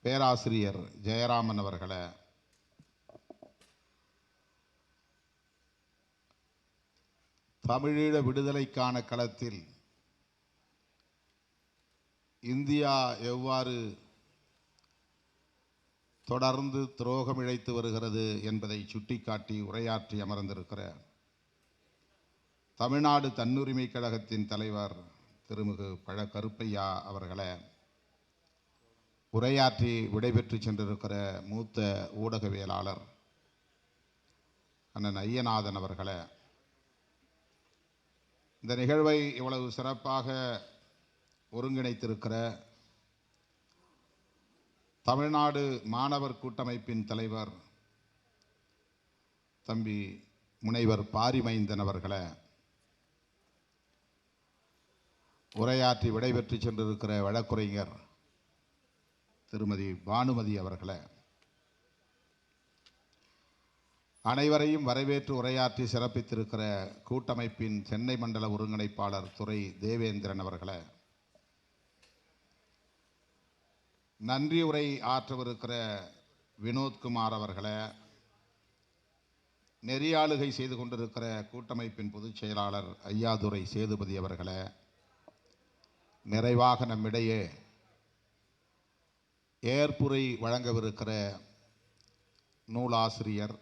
பேராசிரியர் ஜெயராமன் அவர்களை, தமிழீழ விடுதலைக்கான களத்தில் இந்தியா எவ்வாறு தொடர்ந்து துரோகம் இழைத்து வருகிறது என்பதை சுட்டிக்காட்டி உரையாற்றி அமர்ந்திருக்கிற தமிழ்நாடு தன்னுரிமை கழகத்தின் தலைவர் திருமிகு பழ கருப்பையா அவர்களை, உரையாற்றி விடைபெற்று சென்றிருக்கிற மூத்த ஊடகவியலாளர் அண்ணன் ஐயநாதன் அவர்களை, இந்த நிகழ்வை இவ்வளவு சிறப்பாக ஒருங்கிணைத்திருக்கிற தமிழ்நாடு மாணவர் கூட்டமைப்பின் தலைவர் தம்பி முனைவர் பாரிமைந்தன் அவர்களை, உரையாற்றி விடைபெற்று சென்றிருக்கிற வழக்குரைஞர் திருமதி பானுமதி அவர்களை, அனைவரையும் வரவேற்று உரையாற்றி சிறப்பித்திருக்கிற கூட்டமைப்பின் சென்னை மண்டல ஒருங்கிணைப்பாளர் துரை தேவேந்திரன் அவர்களை, நன்றி உரை ஆற்றவிருக்கிற வினோத்குமார் அவர்களை, நெறியாளுகை செய்து கொண்டிருக்கிற கூட்டமைப்பின் பொதுச் செயலாளர் ஐயாதுரை சேதுபதி அவர்களை, நிறைவாக நம்மிடையே ஏற்புரை வழங்கவிருக்கிற நூலாசிரியர்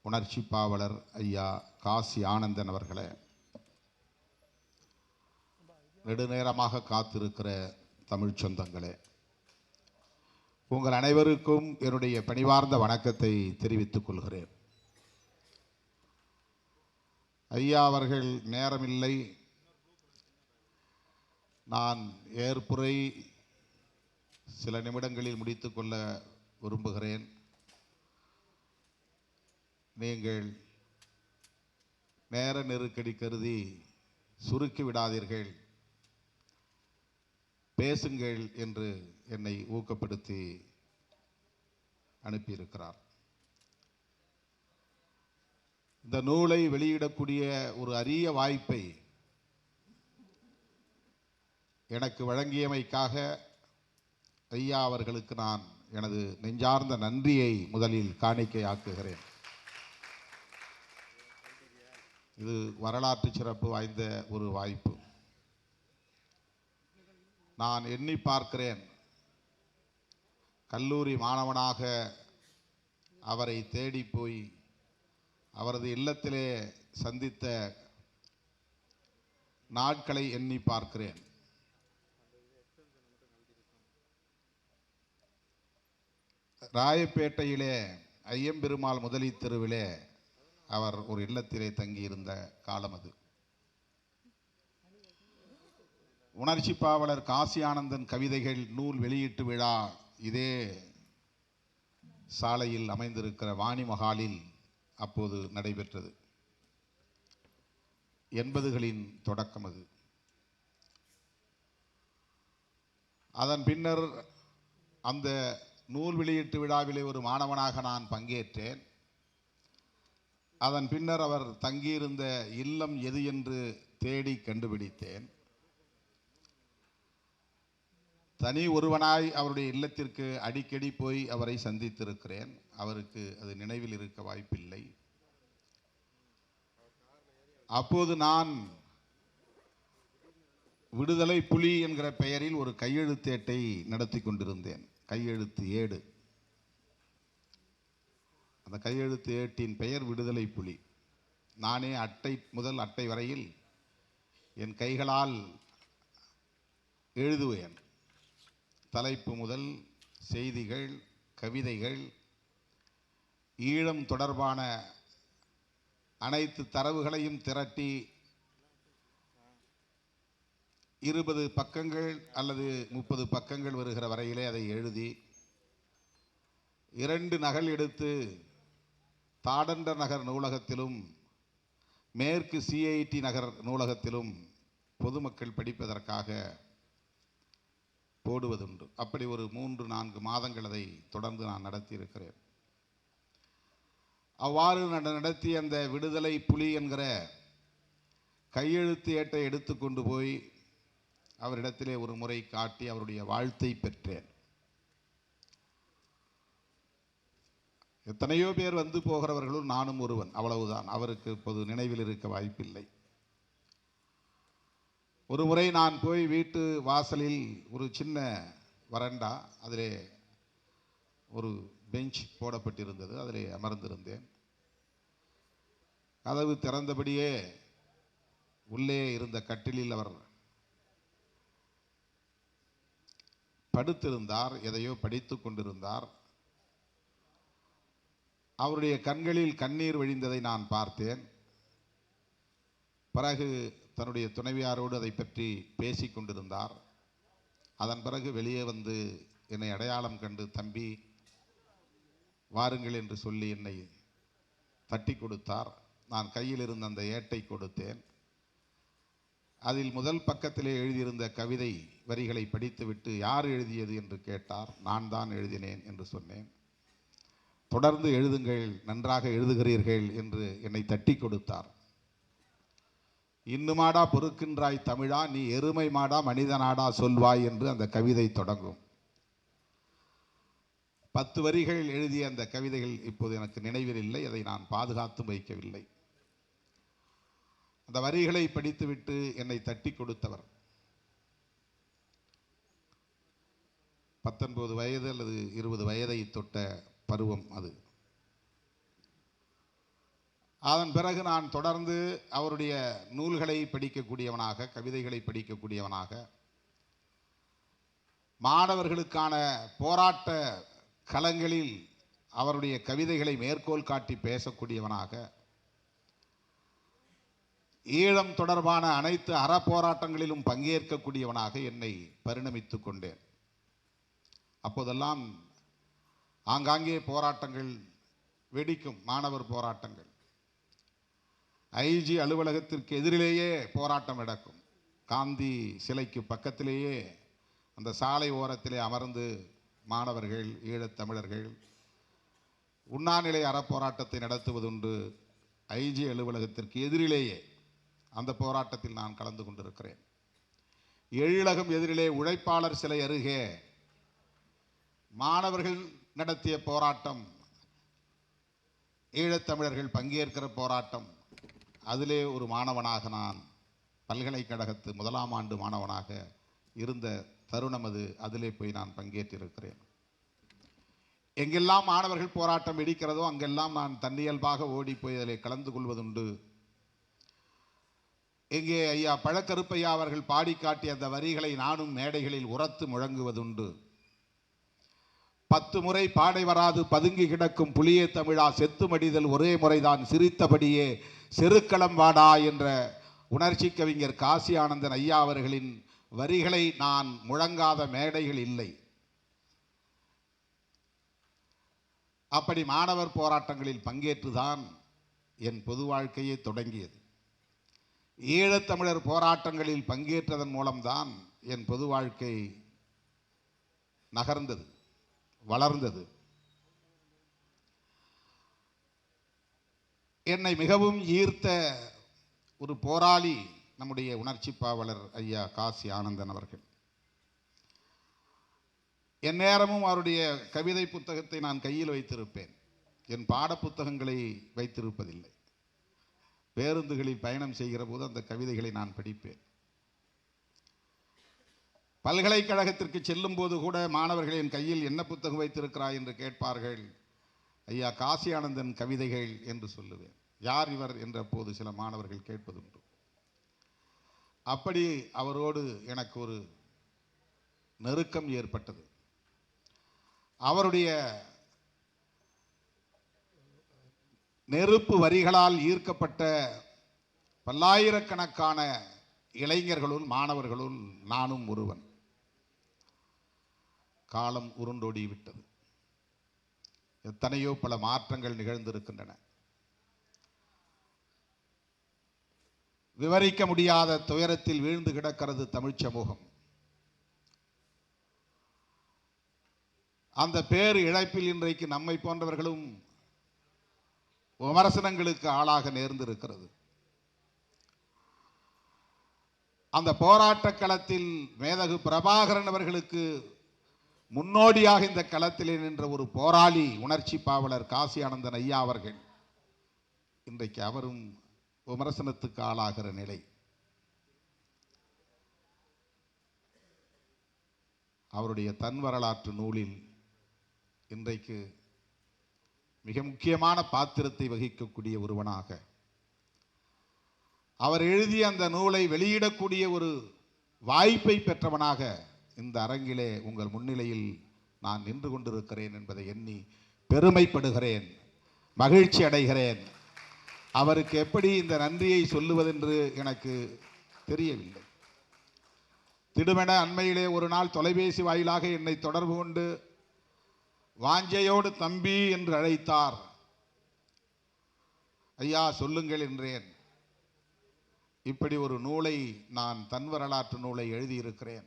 உணர்ச்சி பாவலர் ஐயா காசி ஆனந்தன் அவர்களை, நெடுநேரமாக காத்திருக்கிற தமிழ் சொந்தங்களே, உங்கள் அனைவருக்கும் என்னுடைய பணிவார்ந்த வணக்கத்தை தெரிவித்துக் கொள்கிறேன். ஐயா அவர்கள் நேரமில்லை, நான் ஏற்புரை சில நிமிடங்களில் முடித்துக்கொள்ள விரும்புகிறேன். நீங்கள் நேர நெருக்கடி கருதி சுருக்கி விடாதீர்கள், பேசுங்கள் என்று என்னை ஊக்கப்படுத்தி அனுப்பியிருக்கிறார். இந்த நூலை வெளியிடக்கூடிய ஒரு அரிய வாய்ப்பை எனக்கு வழங்கியமைக்காக ஐயா அவர்களுக்கு நான் எனது நெஞ்சார்ந்த நன்றியை முதலில் காணிக்கையாக்குகிறேன். இது வரலாற்று சிறப்பு வாய்ந்த ஒரு வாய்ப்பு. நான் எண்ணி பார்க்கிறேன், கல்லூரி மாணவனாக அவரை தேடி போய் அவரது இல்லத்திலே சந்தித்த நாட்களை எண்ணி பார்க்கிறேன். ராயப்பேட்டையிலே ஐயம்பெருமாள் முதலி தெருவிலே அவர் ஒரு இல்லத்திலே தங்கியிருந்த காலம் அது. உணர்ச்சி பாவலர் காசி ஆனந்தன் கவிதைகள் நூல் வெளியீட்டு விழா இதே சாலையில் அமைந்திருக்கிற வாணி மகாலில் அப்போது நடைபெற்றது. 80களின் தொடக்கம் அது. அதன் பின்னர் அந்த நூல் வெளியீட்டு விழாவிலே ஒரு மாணவனாக நான் பங்கேற்றேன். அதன் பின்னர் அவர் தங்கியிருந்த இல்லம் எது என்று தேடி கண்டுபிடித்தேன். தனி ஒருவனாய் அவருடைய இல்லத்திற்கு அடிக்கடி போய் அவரை சந்தித்திருக்கிறேன். அவருக்கு அது நினைவில் இருக்க வாய்ப்பில்லை. அப்போது நான் விடுதலை புலி என்கிற பெயரில் ஒரு கையெழுத்தேட்டை நடத்தி கொண்டிருந்தேன். கையெழுத்து ஏடு. அந்த கையெழுத்து ஏட்டின் பெயர் விடுதலை புலி. நானே அட்டை முதல் அட்டை வரையில் என் கைகளால் எழுதுவேன். தலைப்பு முதல் செய்திகள், கவிதைகள், ஈழம் தொடர்பான அனைத்து தரவுகளையும் திரட்டி 20 பக்கங்கள் அல்லது 30 பக்கங்கள் வருகிற வரையிலே அதை எழுதி 2 நகல் எடுத்து தாடண்ட நகர் நூலகத்திலும் மேற்கு சிஐடி நகர் நூலகத்திலும் பொதுமக்கள் படிப்பதற்காக போடுவதுண்டு. அப்படி ஒரு 3-4 மாதங்கள் அதை தொடர்ந்து நான் நடத்தியிருக்கிறேன். அவ்வாறு நடத்தி அந்த விடுதலை புலி என்கிற கையெழுத்து ஏட்டை எடுத்துக்கொண்டு போய் அவரிடத்திலே ஒரு முறை காட்டி அவருடைய வாழ்த்தை பெற்றேன். எத்தனையோ பேர் வந்து போகிறவர்களும் நானும் ஒருவன், அவ்வளவுதான். அவருக்கு இப்போது நினைவில் இருக்க வாய்ப்பில்லை. ஒரு முறை நான் போய் வீட்டு வாசலில் ஒரு சின்ன வரண்டா, அதிலே ஒரு பெஞ்ச் போடப்பட்டிருந்தது, அதிலே அமர்ந்திருந்தேன். கதவு திறந்தபடியே உள்ளே இருந்த கட்டிலில் அவர் படுத்திருந்தார், எதையோ படித்துக் கொண்டிருந்தார். அவருடைய கண்களில் கண்ணீர் வழிந்ததை நான் பார்த்தேன். பிறகு தன்னுடைய துணைவியாரோடு அதை பற்றி பேசி கொண்டிருந்தார். அதன் பிறகு வெளியே வந்து என்னை அடையாளம் கண்டு, தம்பி வாருங்கள் என்று சொல்லி என்னை தட்டி கொடுத்தார். நான் கையில் இருந்த அந்த ஏட்டை கொடுத்தேன். அதில் முதல் பக்கத்திலே எழுதியிருந்த கவிதை வரிகளை படித்துவிட்டு யார் எழுதியது என்று கேட்டார். நான் தான் எழுதினேன் என்று சொன்னேன். தொடர்ந்து எழுதுங்கள், நன்றாக எழுதுகிறீர்கள் என்று என்னை தட்டி கொடுத்தார். இன்னுமாடா பொறுக்கின்றாய் தமிழா, நீ எருமை மாடா மனிதனாடா சொல்வாய் என்று அந்த கவிதை தொடங்கும். 10 வரிகள் எழுதிய அந்த கவிதைகள் இப்போது எனக்கு நினைவில் இல்லை, அதை நான் பாதுகாத்து வைக்கவில்லை. அந்த வரிகளை படித்துவிட்டு என்னை தட்டி கொடுத்தவர் 19 வயது அல்லது 20 வயதை தொட்ட பருவம் அது. அதன் பிறகு நான் தொடர்ந்து அவருடைய நூல்களை படிக்கக்கூடியவனாக, கவிதைகளை படிக்கக்கூடியவனாக, மாணவர்களுக்கான போராட்ட களங்களில் அவருடைய கவிதைகளை மேற்கோள் காட்டி பேசக்கூடியவனாக, ஈழம் தொடர்பான அனைத்து அறப்போராட்டங்களிலும் பங்கேற்கக்கூடியவனாக என்னை பரிணமித்துக் கொண்டேன். அப்போதெல்லாம் ஆங்காங்கே போராட்டங்கள் வெடிக்கும், மாணவர் போராட்டங்கள். ஐஜி அலுவலகத்திற்கு எதிரிலேயே போராட்டம் நடக்கும். காந்தி சிலைக்கு பக்கத்திலேயே அந்த சாலை ஓரத்திலே அமர்ந்து மாணவர்கள், ஈழத்தமிழர்கள் உண்ணாநிலை அறப்போராட்டத்தை நடத்துவதுண்டு. ஐஜி அலுவலகத்திற்கு எதிரிலேயே அந்த போராட்டத்தில் நான் கலந்து கொண்டிருக்கிறேன். எழிலகம் எதிரிலே உழைப்பாளர் சிலை அருகே மாணவர்கள் நடத்திய போராட்டம், ஈழத்தமிழர்கள் பங்கேற்கிற போராட்டம். அதிலே ஒரு மாணவனாக, நான் பல்கலைக்கழகத்து 1ஆம் ஆண்டு மாணவனாக இருந்த தருணம் அது. அதிலே போய் நான் பங்கேற்றிருக்கிறேன். எங்கெல்லாம் மாணவர்கள் போராட்டம் வெடிக்கிறதோ அங்கெல்லாம் நான் தன்னியல்பாக ஓடி போய் அதிலே கலந்து கொள்வதுண்டு. எங்கே ஐயா பழக்கருப்பையா அவர்கள் பாடி காட்டிய அந்த வரிகளை நானும் மேடைகளில் உரத்து முழங்குவதுண்டு. 10 முறை பாடை வராது பதுங்கி கிடக்கும் புலியே தமிழா, செத்து மடிதல் ஒரே முறைதான் சிரித்தபடியே செருக்களம் வாடா என்ற உணர்ச்சி கவிஞர் காசி ஆனந்தன் ஐயா அவர்களின் வரிகளை நான் முழங்காத மேடைகள் இல்லை. அப்படி மாணவர் போராட்டங்களில் பங்கேற்றுதான் என் பொது வாழ்க்கையே தொடங்கியது. ஈழத்தமிழர் போராட்டங்களில் பங்கேற்றதன் மூலம்தான் என் பொது வாழ்க்கை நகர்ந்தது, வளர்ந்தது. என்னை மிகவும் ஈர்த்த ஒரு போராளி நம்முடைய உணர்ச்சி பாவலர் ஐயா காசி ஆனந்தன் அவர்கள். எந்நேரமும் அவருடைய கவிதை புத்தகத்தை நான் கையில் வைத்திருப்பேன். என் பாட புத்தகங்களை வைத்திருப்பதில்லை. பேருந்துகளில் பயணம் செய்கிற போது அந்த கவிதைகளை நான் படிப்பேன். பல்கலைக்கழகத்திற்கு செல்லும் போது கூட மாணவர்களின் கையில் என்ன புத்தகம் வைத்திருக்கிறாய் என்று கேட்பார்கள். ஐயா காசி ஆனந்தன் கவிதைகள் என்று சொல்லுவேன். யார் இவர் என்ற போது சில மாணவர்கள் கேட்பதுண்டு. அப்படி அவரோடு எனக்கு ஒரு நெருக்கம் ஏற்பட்டது. அவருடைய நெருப்பு வரிகளால் ஈர்க்கப்பட்ட பல்லாயிரக்கணக்கான இளைஞர்களுள், மாணவர்களுள் நானும் ஒருவன். காலம் உருண்டோடி விட்டது. எத்தனையோ பல மாற்றங்கள் நிகழ்ந்திருக்கின்றன. விவரிக்க முடியாத துயரத்தில் வீழ்ந்து கிடக்கிறது தமிழ் சமூகம். அந்த பேர் இழப்பில் இன்றைக்கு நம்மை போன்றவர்களும் விமர்சனங்களுக்கு ஆளாக நேர்ந்திருக்கிறது. அந்த போராட்ட களத்தில் மேதகு பிரபாகரன் அவர்களுக்கு முன்னோடியாக இந்த களத்திலே நின்ற ஒரு போராளி உணர்ச்சி பாவலர் காசி ஆனந்தன் ஐயா அவர்கள் இன்றைக்கு அவரும் விமர்சனத்துக்கு ஆளாகிற நிலை. அவருடைய தன் வரலாற்று நூலில் இன்றைக்கு மிக முக்கியமான பாத்திரத்தை வகிக்கக்கூடிய ஒருவனாக அவர் எழுதிய அந்த நூலை வெளியிடக்கூடிய ஒரு வாய்ப்பை பெற்றவனாக இந்த அரங்கிலே உங்கள் முன்னிலையில் நான் நின்று கொண்டிருக்கிறேன் என்பதை எண்ணி பெருமைப்படுகிறேன், மகிழ்ச்சி அடைகிறேன். அவருக்கு எப்படி இந்த நன்றியை சொல்லுவதென்று எனக்கு தெரியவில்லை. திடுமென அண்மையிலே ஒரு நாள் தொலைபேசி வாயிலாக என்னை தொடர்பு கொண்டு வாஞ்சையோடு தம்பி என்று அழைத்தார். ஐயா சொல்லுங்கள் என்றேன். இப்படி ஒரு நூலை நான் தன் வரலாற்று நூலை எழுதியிருக்கிறேன்.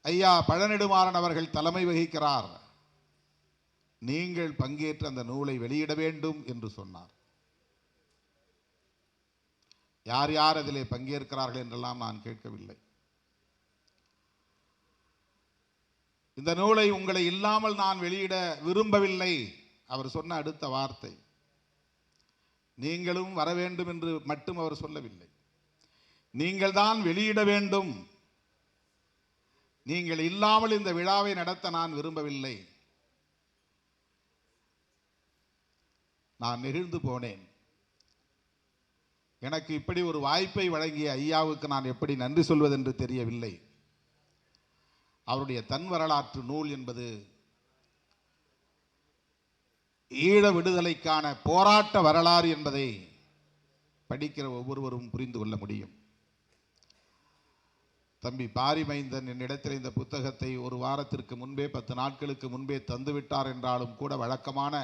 ஐயா பழநெடுமாறன் அவர்கள் தலைமை வகிக்கிறார். நீங்கள் பங்கேற்று அந்த நூலை வெளியிட வேண்டும் என்று சொன்னார். யார் யார் அதிலே பங்கேற்கிறார்கள் என்றெல்லாம் நான் கேட்கவில்லை. இந்த நூலை உங்களை இல்லாமல் நான் வெளியிட விரும்பவில்லை. அவர் சொன்ன அடுத்த வார்த்தை, நீங்களும் வர வேண்டும் என்று மட்டும் அவர் சொல்லவில்லை. நீங்கள் தான் வெளியிட வேண்டும். நீங்கள் இல்லாமல் இந்த விழாவை நடத்த நான் விரும்பவில்லை. நான் நெகிழ்ந்து போனேன். எனக்கு இப்படி ஒரு வாய்ப்பை வழங்கிய ஐயாவுக்கு நான் எப்படி நன்றி சொல்வதென்று தெரியவில்லை. அவருடைய தன் வரலாற்று நூல் என்பது ஈழ விடுதலைக்கான போராட்ட வரலாறு என்பதை படிக்கிற ஒவ்வொருவரும் புரிந்து கொள்ள முடியும். தம்பி பாரிமைந்தன் என்னிடத்தில் இந்த புத்தகத்தை ஒரு வாரத்திற்கு முன்பே 10 நாட்களுக்கு முன்பே தந்துவிட்டார் என்றாலும் கூட வழக்கமான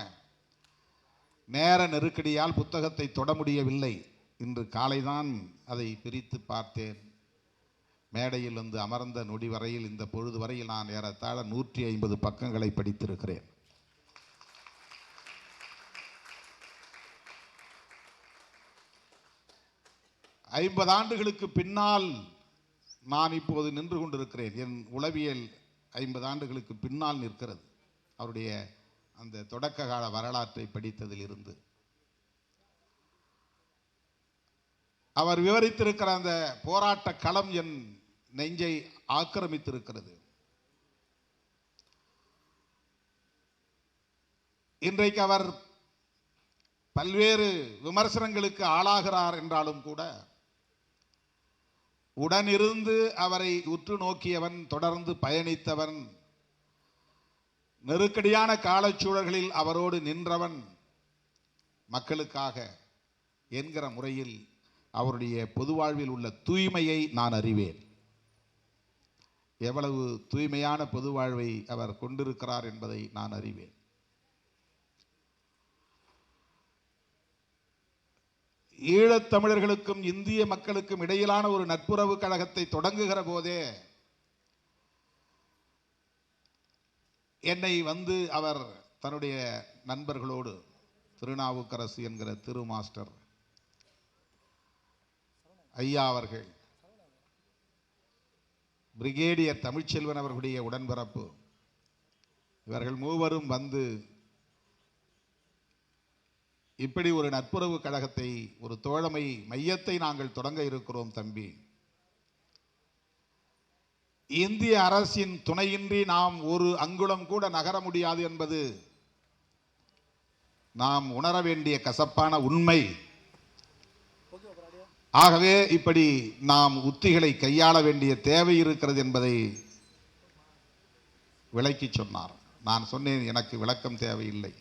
நேர நெருக்கடியால் புத்தகத்தை தொட முடியவில்லை. இன்று காலைதான் அதை பிரித்து பார்த்தேன். மேடையில் வந்து அமர்ந்த நொடி வரையில் இந்த பொழுது வரையில் நான் ஏறத்தாழ 150 பக்கங்களை படித்திருக்கிறேன். ஐம்பது ஆண்டுகளுக்கு பின்னால் நான் இப்போது நின்று கொண்டிருக்கிறேன். என் உளவியல் 50 ஆண்டுகளுக்கு பின்னால் நிற்கிறது. அவருடைய அந்த தொடக்க கால வரலாற்றை படித்ததில் இருந்து அவர் விவரித்திருக்கிற அந்த போராட்ட களம் என் நெஞ்சை ஆக்கிரமித்திருக்கிறது. இன்றைக்கு அவர் பல்வேறு விமர்சனங்களுக்கு ஆளாகிறார் என்றாலும் கூட உடனிருந்து அவரை உற்று நோக்கியவன், தொடர்ந்து பயணித்தவன், நெருக்கடியான காலச்சூழல்களில் அவரோடு நின்றவன், மக்களுக்காக என்கிற முறையில் அவருடைய பொது வாழ்வில் உள்ள தூய்மையை நான் அறிவேன். எவ்வளவு தூய்மையான பொது வாழ்வை அவர் கொண்டிருக்கிறார் என்பதை நான் அறிவேன். ஈழத்தமிழர்களுக்கும் இந்திய மக்களுக்கும் இடையிலான ஒரு நட்புறவு கழகத்தை தொடங்குகிற போதே என்னை வந்து அவர் தன்னுடைய நண்பர்களோடு, திருநாவுக்கரசு என்கிற திரு மாஸ்டர் ஐயா அவர்கள், பிரிகேடியர் தமிழ்ச்செல்வன் அவர்களுடைய உடன்பிறப்பு, இவர்கள் மூவரும் வந்து இப்படி ஒரு நட்புறவு கழகத்தை, ஒரு தோழமை மையத்தை நாங்கள் தொடங்க இருக்கிறோம் தம்பி. இந்திய அரசின் துணையின்றி நாம் ஒரு அங்குலம் கூட நகர முடியாது என்பது நாம் உணர வேண்டிய கசப்பான உண்மை. ஆகவே இப்படி நாம் உத்திகளை கையாள வேண்டிய தேவை இருக்கிறது என்பதை விளக்கி சொன்னார். நான் சொன்னேன், எனக்கு விளக்கம் தேவையில்லை.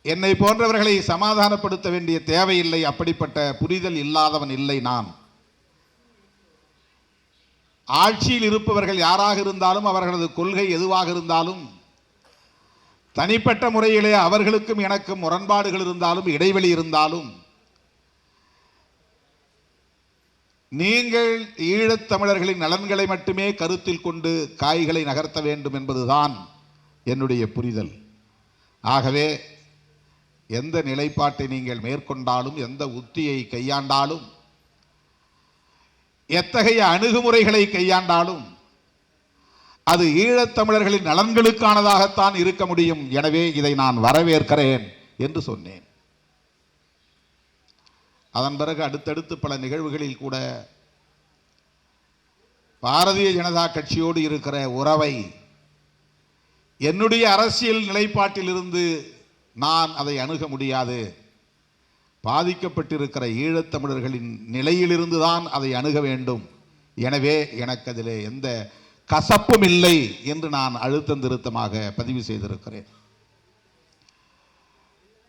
என்னை போன்றவர்களை சமாதானப்படுத்த வேண்டிய தேவையில்லை. அப்படிப்பட்ட புரிதல் இல்லாதவன் இல்லை நான். ஆட்சியில் இருப்பவர்கள் யாராக இருந்தாலும், அவர்களது கொள்கை எதுவாக இருந்தாலும், தனிப்பட்ட முறையிலே அவர்களுக்கும் எனக்கும் முரண்பாடுகள் இருந்தாலும், இடைவெளி இருந்தாலும், நீங்கள் ஈழத்தமிழர்களின் நலன்களை மட்டுமே கருத்தில் கொண்டு காய்களை நகர்த்த வேண்டும் என்பதுதான் என்னுடைய புரிதல். ஆகவே எந்த நிலைப்பாட்டை நீங்கள் மேற்கொண்டாலும், எந்த உத்தியை கையாண்டாலும், எத்தகைய அணுகுமுறைகளை கையாண்டாலும் அது ஈழத்தமிழர்களின் நலன்களுக்கானதாகத்தான் இருக்க முடியும். எனவே இதை நான் வரவேற்கிறேன் என்று சொன்னேன். அதன் பிறகு அடுத்தடுத்து பல நிகழ்வுகளில் கூட பாரதிய ஜனதா கட்சியோடு இருக்கிற உறவை என்னுடைய அரசியல் நிலைப்பாட்டிலிருந்து நான் அதை அணுக முடியாது. பாதிக்கப்பட்டிருக்கிற ஈழத்தமிழர்களின் நிலையிலிருந்து தான் அதை அணுக வேண்டும். எனவே எனக்கு அதில் எந்த கசப்பும் இல்லை என்று நான் அழுத்தம் திருத்தமாக பதிவு செய்திருக்கிறேன்.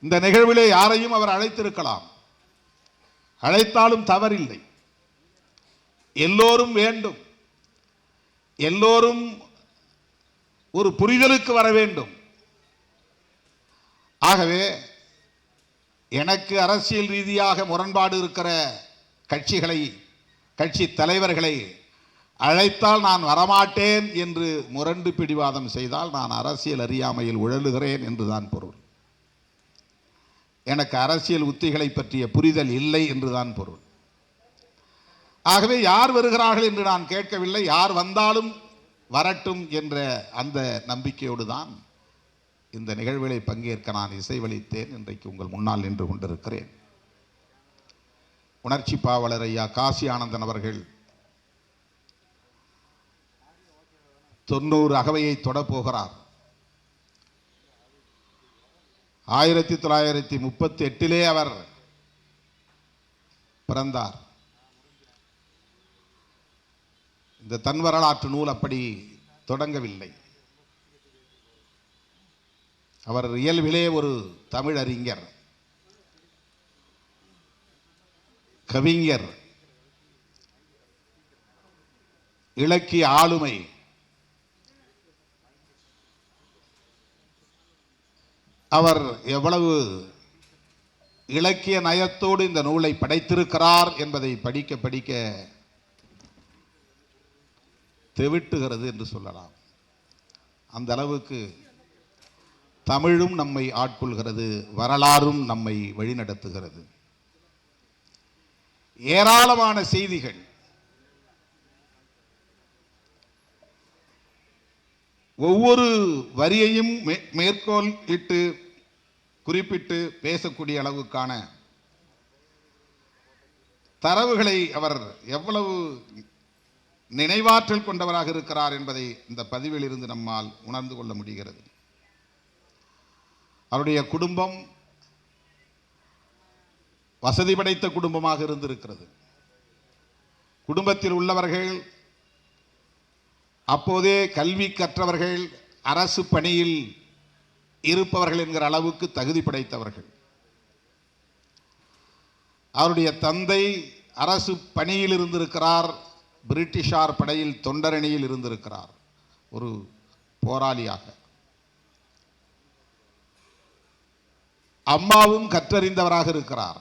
இந்த நிகழ்விலே யாரையும் அவர் அழைத்திருக்கலாம், அழைத்தாலும் தவறில்லை. எல்லோரும் வேண்டும், எல்லோரும் ஒரு புரிதலுக்கு வர வேண்டும். ஆகவே எனக்கு அரசியல் ரீதியாக முரண்பாடு இருக்கிற கட்சிகளை, கட்சி தலைவர்களை அழைத்தால் நான் வரமாட்டேன் என்று முரண்டு பிடிவாதம் செய்தால் நான் அரசியல் அறியாமையில் உழலுகிறேன் என்றுதான் பொருள். எனக்கு அரசியல் உத்திகளை பற்றிய புரிதல் இல்லை என்றுதான் பொருள். ஆகவே யார் வருகிறார்கள் என்று நான் கேட்கவில்லை. யார் வந்தாலும் வரட்டும் என்ற அந்த நம்பிக்கையோடு தான் இந்த நிகழ்வுகளை பங்கேற்க நான் இசைவளித்தேன். இன்றைக்கு உங்கள் முன்னால் நின்று கொண்டிருக்கிறேன். உணர்ச்சி பாவலர் ஐயா காசி ஆனந்தன் அவர்கள் 90 அகவையை தொடப்போகிறார். 1938 அவர் பிறந்தார். இந்த தன் வரலாற்று நூல் அப்படி தொடங்கவில்லை. அவர் இயல்பிலே ஒரு தமிழ் அறிஞர், கவிஞர், இலக்கிய ஆளுமை. அவர் எவ்வளவு இலக்கிய நயத்தோடு இந்த நூலை படைத்திருக்கிறார் என்பதை படிக்க படிக்க தெவிட்டுகிறது என்று சொல்லலாம். அந்த அளவுக்கு தமிழும் நம்மை ஆட்கொள்கிறது, வரலாறும் நம்மை வழிநடத்துகிறது. ஏராளமான செய்திகள், ஒவ்வொரு வரியையும் மேற்கோள் இட்டு குறிப்பிட்டு பேசக்கூடிய அளவுக்கான தரவுகளை அவர் எவ்வளவு நினைவாற்றல் கொண்டவராக இருக்கிறார் என்பதை இந்த பதிவில் இருந்து நம்மால் உணர்ந்து கொள்ள முடிகிறது. அவருடைய குடும்பம் வசதி படைத்த குடும்பமாக இருந்திருக்கிறது. குடும்பத்தில் உள்ளவர்கள் அப்போதே கல்வி கற்றவர்கள், அரசு பணியில் இருப்பவர்கள் என்கிற அளவுக்கு தகுதி படைத்தவர்கள். அவருடைய தந்தை அரசு பணியில் இருந்திருக்கிறார், பிரிட்டிஷார் படையில் தொண்டரணியில் இருந்திருக்கிறார், ஒரு போராளியாக. அம்மாவும் கற்றறிந்தவராக இருக்கிறார்.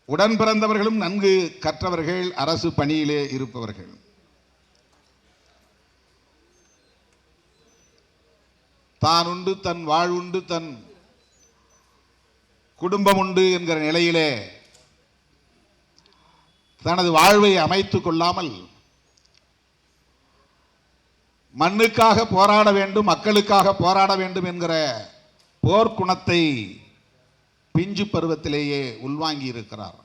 உடன் பிறந்தவர்களும் நன்கு கற்றவர்கள், அரசு பணியிலே இருப்பவர்கள். தான் உண்டு, தன் வாழ்வுண்டு, தன் குடும்பம் உண்டு என்கிற நிலையிலே தனது வாழ்வை அமைத்துக் கொள்ளாமல் மண்ணுக்காக போராட வேண்டும், மக்களுக்காக போராட வேண்டும் என்கிற போர்க்குணத்தை பிஞ்சு பருவத்திலேயே உள்வாங்கி இருக்கிறார்.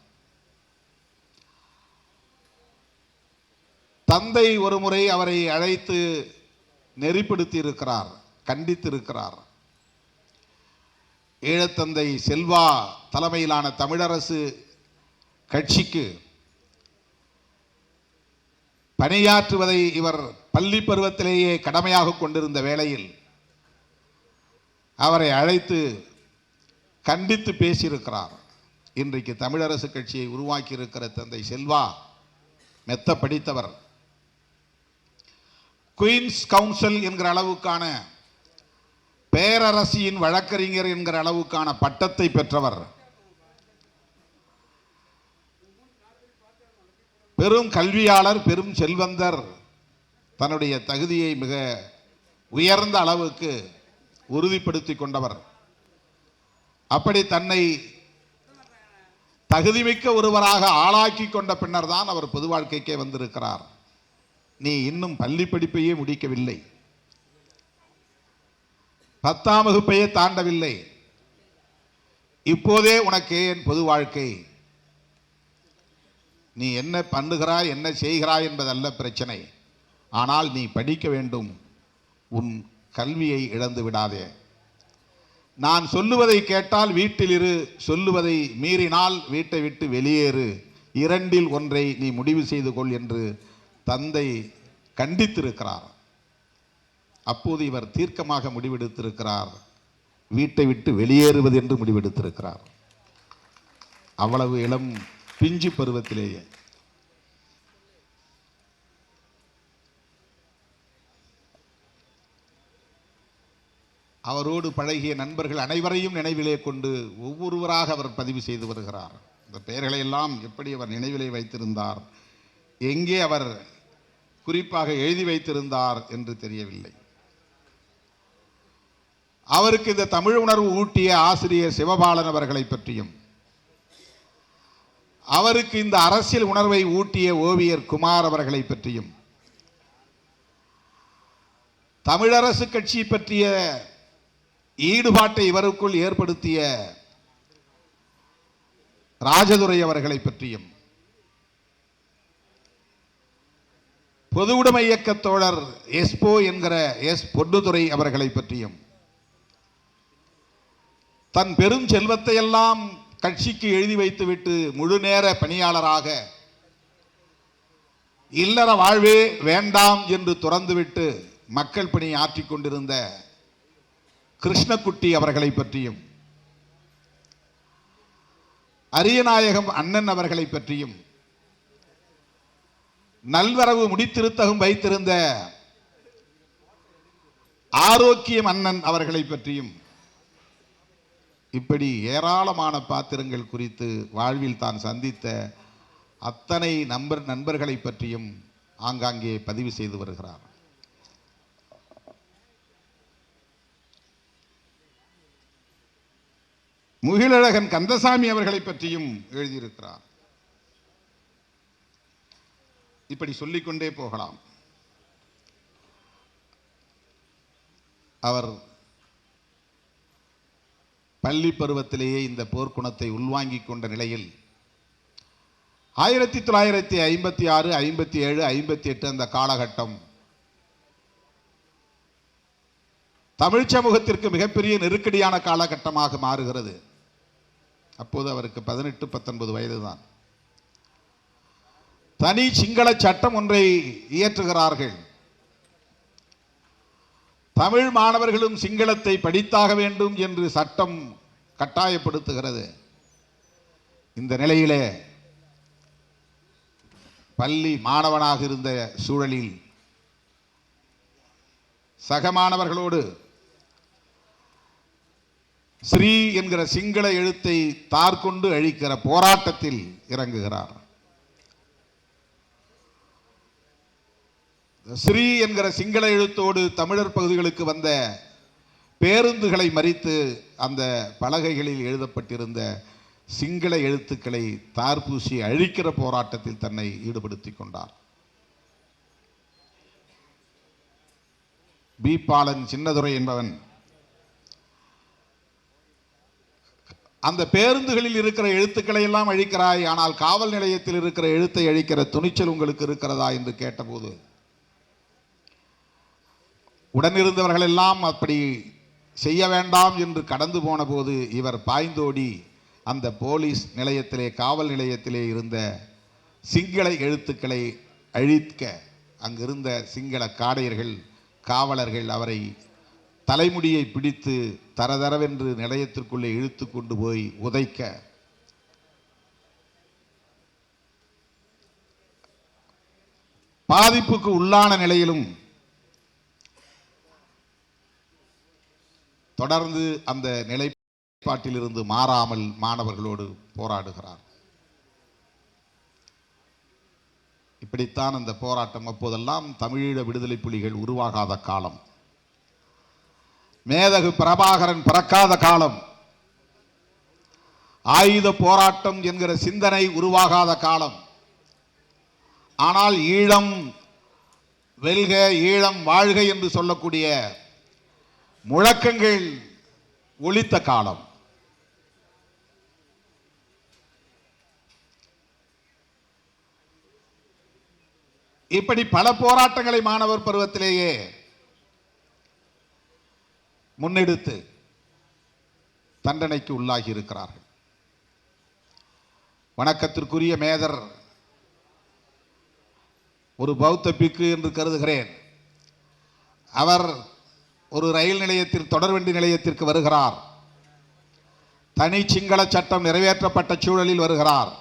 தந்தை ஒரு முறை அவரை அழைத்து நெறிப்படுத்தி இருக்கிறார், கண்டித்திருக்கிறார். ஈழத்தந்தை செல்வா தலைமையிலான தமிழரசு கட்சிக்கு பணியாற்றுவதை இவர் பள்ளி பருவத்திலேயே கடமையாக கொண்டிருந்த வேளையில் அவரை அழைத்து கண்டித்து பேசியிருக்கிறார். இன்றைக்கு தமிழரசு கட்சியை உருவாக்கி இருக்கிற தந்தை செல்வா மெத்த படித்தவர். குயின்ஸ் கவுன்சில் என்கிற அளவுக்கான, பேரரசியின் வழக்கறிஞர் என்கிற அளவுக்கான பட்டத்தை பெற்றவர். பெரும் கல்வியாளர், பெரும் செல்வந்தர். தன்னுடைய தகுதியை மிக உயர்ந்த அளவுக்கு உறுதிப்படுத்தி கொண்டவர். அப்படி தன்னை தகுதிமிக்க ஒருவராக ஆளாக்கி கொண்ட பின்னர் தான் அவர் பொது வாழ்க்கைக்கே வந்திருக்கிறார். நீ இன்னும் பள்ளி படிப்பையே முடிக்கவில்லை, 10ஆம் வகுப்பையே தாண்டவில்லை, இப்போதே உனக்கு ஏன் பொது வாழ்க்கை? நீ என்ன பண்ணுகிறாய், என்ன செய்கிறாய் என்பதல்ல பிரச்சனை. ஆனால் நீ படிக்க வேண்டும், உன் கல்வியை இழந்து விடாதே. நான் சொல்லுவதை கேட்டால் வீட்டில் இரு, சொல்லுவதை மீறினால் வீட்டை விட்டு வெளியேறு, இரண்டில் ஒன்றை நீ முடிவு செய்து கொள் என்று தந்தை கண்டித்திருக்கிறார். அப்போது இவர் தீர்க்கமாக முடிவெடுத்திருக்கிறார், வீட்டை விட்டு வெளியேறுவது என்று முடிவெடுத்திருக்கிறார். அவ்வளவு இளம் பிஞ்சு பருவத்திலேயே. அவரோடு பழகிய நண்பர்கள் அனைவரையும் நினைவிலே கொண்டு ஒவ்வொருவராக அவர் பதிவு செய்து வருகிறார். இந்த பெயர்களை எல்லாம் எப்படி அவர் நினைவிலே வைத்திருந்தார், எங்கே அவர் குறிப்பாக எழுதி வைத்திருந்தார் என்று தெரியவில்லை. அவருக்கு இந்த தமிழ் உணர்வு ஊட்டிய ஆசிரியர் சிவபாலன் அவர்களை பற்றியும், அவருக்கு இந்த அரசியல் உணர்வை ஊட்டிய ஓவியர் குமார் அவர்களை பற்றியும், தமிழரசு கட்சி பற்றிய ஈடுபாட்டை இவருக்குள் ஏற்படுத்திய ராஜதுரை அவர்களை பற்றியும், பொது உடைமை இயக்க தோழர் எஸ்போ என்கிற எஸ் பொன்னுதுரை அவர்களை பற்றியும், தன் பெரும் செல்வத்தை எல்லாம் கட்சிக்கு எழுதி வைத்துவிட்டு முழு நேர பணியாளராக இல்லற வாழ்வே வேண்டாம் என்று துறந்துவிட்டு மக்கள் பணி ஆற்றிக் கொண்டிருந்த கிருஷ்ணகுட்டி அவர்களை பற்றியும், அரியநாயகம் அண்ணன் அவர்களை பற்றியும், நல்வரவு முடித்திருத்தகம் வைத்திருந்த ஆரோக்கியம் அண்ணன் அவர்களை பற்றியும், இப்படி ஏராளமான பாத்திரங்கள் குறித்து வாழ்வில் தான் சந்தித்த அத்தனை நண்பர்களை பற்றியும் ஆங்காங்கே பதிவு செய்து வருகிறார். முகிலழகன் கந்தசாமி அவர்களை பற்றியும் எழுதியிருக்கிறார். இப்படி சொல்லிக்கொண்டே போகலாம். அவர் பள்ளி பருவத்திலேயே இந்த போர்க்குணத்தை உள்வாங்கிக் கொண்ட நிலையில் 1956, 57, 58 அந்த காலகட்டம் தமிழ் சமூகத்திற்கு மிகப்பெரிய நெருக்கடியான காலகட்டமாக மாறுகிறது. அப்போது அவருக்கு 18, 19 வயதுதான். தனி சிங்கள சட்டம் ஒன்றை இயற்றுகிறார்கள். தமிழ் மாணவர்களும் சிங்களத்தை படித்தாக வேண்டும் என்று சட்டம் கட்டாயப்படுத்துகிறது. இந்த நிலையிலே பள்ளி மாணவனாக இருந்த சூழலில் சக மாணவர்களோடு ஸ்ரீ என்கிற சிங்கள எழுத்தை தார்கொண்டு அழிக்கிற போராட்டத்தில் இறங்குகிறார். ஸ்ரீ என்கிற சிங்கள எழுத்தோடு தமிழர் பகுதிகளுக்கு வந்த பேருந்துகளை மறித்து அந்த பலகைகளில் எழுதப்பட்டிருந்த சிங்கள எழுத்துக்களை தார்பூசி அழிக்கிற போராட்டத்தில் தன்னை ஈடுபடுத்திக் கொண்டார். பி. பாலன் சின்னதுரை என்பவன் அந்த பேருந்துகளில் இருக்கிற எழுத்துக்களை எல்லாம் அழிக்கிறாய், ஆனால் காவல் நிலையத்தில் இருக்கிற எழுத்தை அழிக்கிற துணிச்சல் உங்களுக்கு இருக்கிறதா என்று கேட்டபோது உடனிருந்தவர்கள் எல்லாம் அப்படி செய்ய வேண்டாம் என்று கடந்து போன போது இவர் பாய்ந்தோடி அந்த போலீஸ் நிலையத்திலே, காவல் நிலையத்திலே இருந்த சிங்கள எழுத்துக்களை அழிக்க அங்கிருந்த சிங்கள காடையர்கள், காவலர்கள் அவரை தலைமுடியை பிடித்து தரதரவென்று நிலையத்திற்குள்ளே இழுத்து கொண்டு போய் உதைக்க பாதிப்புக்கு உள்ளான நிலையிலும் தொடர்ந்து அந்த நிலைப்பாட்டிலிருந்து மாறாமல் மாணவர்களோடு போராடுகிறார். இப்படித்தான் அந்த போராட்டம். அப்போதெல்லாம் தமிழீழ விடுதலை புலிகள் உருவாகாத காலம், மேதகு பிரபாகரன் பிறக்காத காலம். ஆயுத போராட்டம் என்கிற சிந்தனை உருவாகாத காலம். ஆனால் ஈழம் வெல்க, ஈழம் வாழ்க என்று சொல்லக்கூடிய முழக்கங்கள் ஒலித்த காலம். இப்படி பல போராட்டங்களை மாணவர் பருவத்திலேயே முன்னெடுத்து தண்டனைக்கு உள்ளாகி இருக்கிறார்கள். வணக்கத்திற்குரிய மேதர் ஒரு பௌத்த பிக்கு என்று கருதுகிறேன். அவர் ஒரு ரயில் நிலையத்தில், தொடர்வண்டி நிலையத்திற்கு வருகிறார். தனி சிங்கள சட்டம் நிறைவேற்றப்பட்ட சூழலில் வருகிறார்.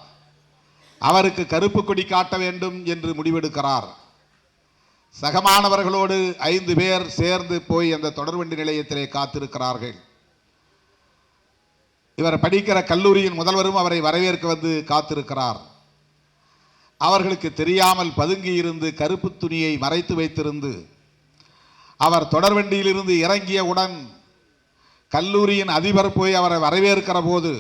அவருக்கு கருப்பு கொடி காட்ட வேண்டும் என்று முடிவெடுக்கிறார். சகமானவர்களோடு 5 பேர் சேர்ந்து போய் அந்த தொடர்வண்டி நிலையத்திலே காத்திருக்கிறார்கள். இவர் படிக்கிற கல்லூரியின் முதல்வரும் அவரை வரவேற்க வந்து காத்திருக்கிறார். அவர்களுக்கு தெரியாமல் பதுங்கி இருந்து கருப்பு துணியை மறைத்து வைத்திருந்து அவர் தொடர்வண்டியிலிருந்து இறங்கியவுடன் கல்லூரியின் அதிபர் போய் அவரை வரவேற்கிற போது,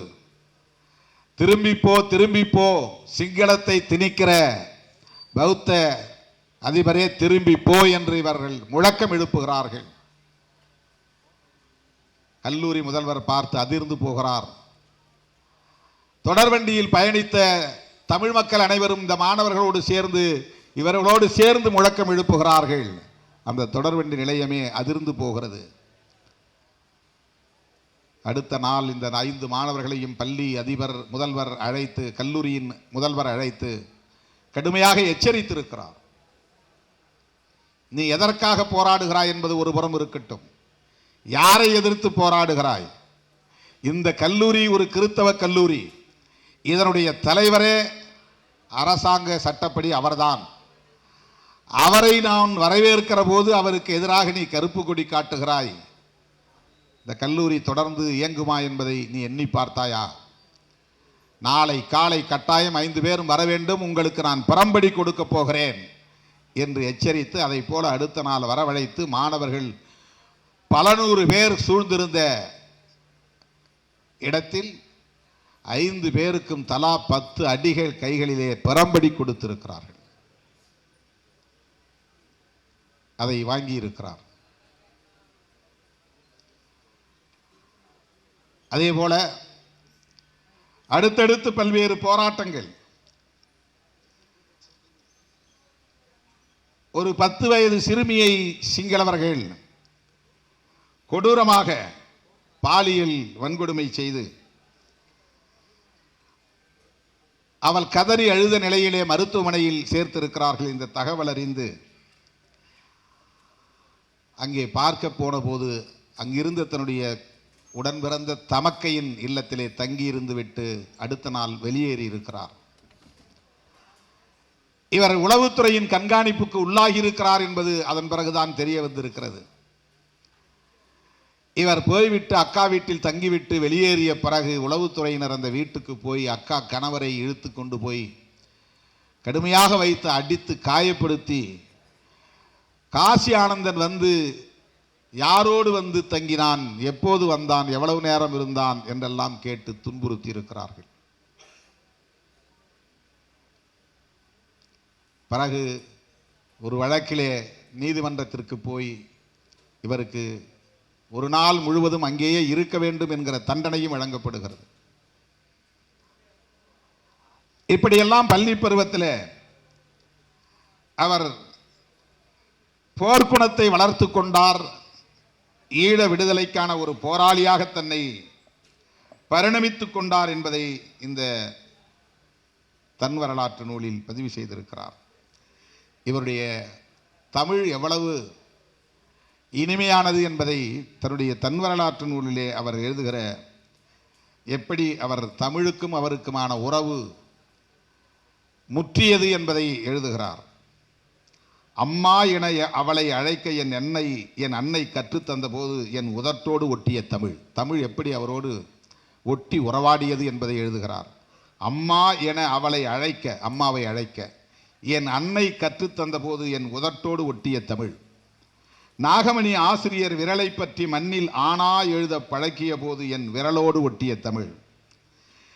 திரும்பிப்போ திரும்பிப்போ, சிங்களத்தை திணிக்கிற பௌத்த அதிபரே திரும்பி போ என்று இவர்கள் முழக்கம் எழுப்புகிறார்கள். கல்லூரி முதல்வர் பார்த்து அதிர்ந்து போகிறார். தொடர்வண்டியில் பயணித்த தமிழ் மக்கள் அனைவரும் இந்த மாணவர்களோடு சேர்ந்து, இவர்களோடு சேர்ந்து முழக்கம் எழுப்புகிறார்கள். அந்த தொடர்வண்டி நிலையமே அதிர்ந்து போகிறது. அடுத்த நாள் இந்த 5 மாணவர்களையும் பள்ளி அதிபர் முதல்வர் அழைத்து, கல்லூரியின் முதல்வர் அழைத்து கடுமையாக எச்சரித்திருக்கிறார். நீ எதற்காக போராடுகிறாய் என்பது ஒரு புறம் இருக்கட்டும், யாரை எதிர்த்து போராடுகிறாய்? இந்த கல்லூரி ஒரு கிறித்தவ கல்லூரி. இதனுடைய தலைவரே அரசாங்க சட்டப்படி அவர்தான். அவரை நான் வரவேற்கிற போது அவருக்கு எதிராக நீ கருப்பு கொடி காட்டுகிறாய். இந்த கல்லூரி தொடர்ந்து இயங்குமா என்பதை நீ எண்ணி பார்த்தாயா? நாளை காலை கட்டாயம் 5 பேரும் வர வேண்டும், உங்களுக்கு நான் பரம்படி கொடுக்க போகிறேன் என்று எச்சரித்து, அதை போல அடுத்த நாள் வரவழைத்து மாணவர்கள் பல நூறு பேர் சூழ்ந்திருந்த இடத்தில் 5 பேருக்கும் தலா 10 அடிகள் கைகளிலே பரம்படி கொடுத்திருக்கிறார்கள். அதை வாங்கி இருக்கிறார். அதே போல அடுத்தடுத்து பல்வேறு போராட்டங்கள். ஒரு 10 வயது சிறுமியை சிங்களவர்கள் கொடூரமாக பாலியல் வன்கொடுமை செய்து அவள் கதறி அழுத நிலையிலே மருத்துவமனையில் சேர்த்திருக்கிறார்கள். இந்த தகவல் அறிந்து அங்கே பார்க்க போன போது அங்கிருந்த தன்னுடைய உடன் பிறந்த தமக்கையின் இல்லத்திலே தங்கி இருந்து விட்டு அடுத்த நாள் வெளியேறி இருக்கிறார். இவர் உளவுத்துறையின் கண்காணிப்புக்கு உள்ளாகி இருக்கிறார் என்பது அதன் பிறகுதான் தெரிய வந்திருக்கிறது. இவர் போய்விட்டு அக்கா வீட்டில் தங்கிவிட்டு வெளியேறிய பிறகு உளவுத்துறையினர் அந்த வீட்டுக்கு போய் அக்கா கணவரை இழுத்து கொண்டு போய் கடுமையாக வைத்து அடித்து காயப்படுத்தி, காசி ஆனந்தன் வந்து யாரோடு வந்து தங்கினான், எப்போது வந்தான், எவ்வளவு நேரம் இருந்தான் என்றெல்லாம் கேட்டு துன்புறுத்தி இருக்கிறார்கள். பிறகு ஒரு வழக்கிலே நீதிமன்றத்திற்கு போய் இவருக்கு ஒரு நாள் முழுவதும் அங்கேயே இருக்க வேண்டும் என்கிற தண்டனையும் வழங்கப்படுகிறது. இப்படியெல்லாம் பள்ளி பருவத்தில் அவர் போர்க்குணத்தை வளர்த்து கொண்டார். ஈழ விடுதலைக்கான ஒரு போராளியாக தன்னை பரிணமித்துக் கொண்டார் என்பதை இந்த தன் வரலாற்று நூலில் பதிவு செய்திருக்கிறார். இவருடைய தமிழ் எவ்வளவு இனிமையானது என்பதை தன்னுடைய தன் வரலாற்று நூலிலே அவர் எழுதுகிற, எப்படி அவர் தமிழுக்கும் அவருக்குமான உறவு முற்றியது என்பதை எழுதுகிறார். அம்மா என அவளை அழைக்க என் அன்னை கற்றுத்தந்த போது என் உதட்டோடு ஒட்டிய தமிழ். தமிழ் எப்படி அவரோடு ஒட்டி உறவாடியது என்பதை எழுதுகிறார். அம்மா என அவளை அழைக்க, அம்மாவை அழைக்க என் அன்னை கற்றுத்தந்த போது என் உதட்டோடு ஒட்டிய தமிழ். நாகமணி ஆசிரியர் விரலை பற்றி மண்ணில் ஆனா எழுத பழக்கிய போது என் விரலோடு ஒட்டிய தமிழ்.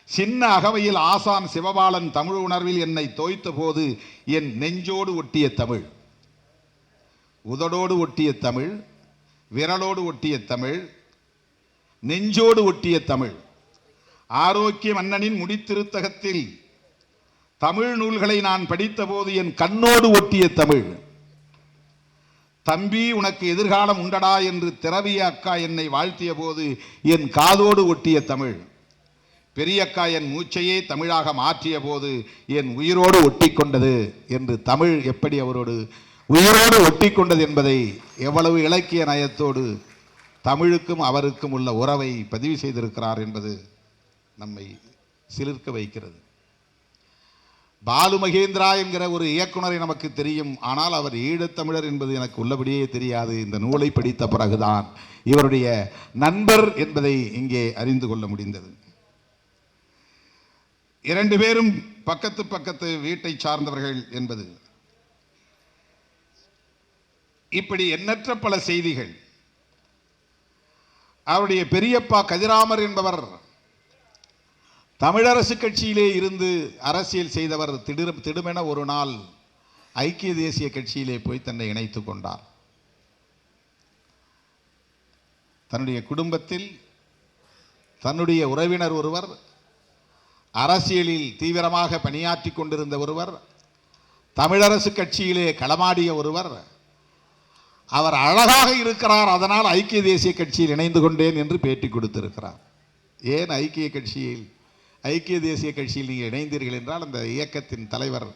சின்ன அகவையில் ஆசான் சிவபாலன் தமிழ் உணர்வில் என்னை தோய்த்த போது என் நெஞ்சோடு ஒட்டிய தமிழ், உதடோடு ஒட்டிய தமிழ், விரலோடு ஒட்டிய தமிழ், நெஞ்சோடு ஒட்டிய தமிழ். ஆரோக்கிய மன்னனின் முடித்திருத்தகத்தில் தமிழ் நூல்களை நான் படித்த போது என் கண்ணோடு ஒட்டிய தமிழ். தம்பி உனக்கு எதிர்காலம் உண்டடா என்று திரவிய அக்கா என்னை வாழ்த்திய போது என் காதோடு ஒட்டிய தமிழ். பெரியக்கா என் மூச்சையே தமிழாக மாற்றிய போது என் உயிரோடு ஒட்டி கொண்டது என்று தமிழ் எப்படி அவரோடு உயிரோடு ஒட்டி கொண்டது என்பதை எவ்வளவு இலக்கிய நயத்தோடு தமிழுக்கும் அவருக்கும் உள்ள உறவை பதிவு செய்திருக்கிறார் என்பது நம்மை சிலிர்க்க வைக்கிறது. பாலு மகேந்திரா என்கிற ஒரு இயக்குனரை நமக்கு தெரியும். ஆனால் அவர் ஈழத்தமிழர் என்பது எனக்கு உள்ளபடியே தெரியாது. இந்த நூலை படித்த பிறகுதான் இவருடைய நண்பர் என்பதை இங்கே அறிந்து கொள்ள முடிந்தது. இரண்டு பேரும் பக்கத்து பக்கத்து வீட்டை சார்ந்தவர்கள் என்பது இப்படி எண்ணற்ற பல செய்திகள். அவருடைய பெரியப்பா கதிராமர் என்பவர் தமிழரசு கட்சியிலே இருந்து அரசியல் செய்தவர். திடுமென ஒரு நாள் ஐக்கிய தேசிய கட்சியிலே போய் தன்னை இணைத்துக் கொண்டார். தன்னுடைய குடும்பத்தில் தன்னுடைய உறவினர் ஒருவர், அரசியலில் தீவிரமாக பணியாற்றி கொண்டிருந்த ஒருவர், தமிழரசு கட்சியிலே களமாடிய ஒருவர், அவர் அழகாக இருக்கிறார், அதனால் ஐக்கிய தேசிய கட்சியில் இணைந்து கொண்டேன் என்று பேட்டி கொடுத்திருக்கிறார். ஏன் ஐக்கிய தேசிய கட்சியில் நீங்கள் இணைந்தீர்கள் என்றால் அந்த இயக்கத்தின் தலைவர்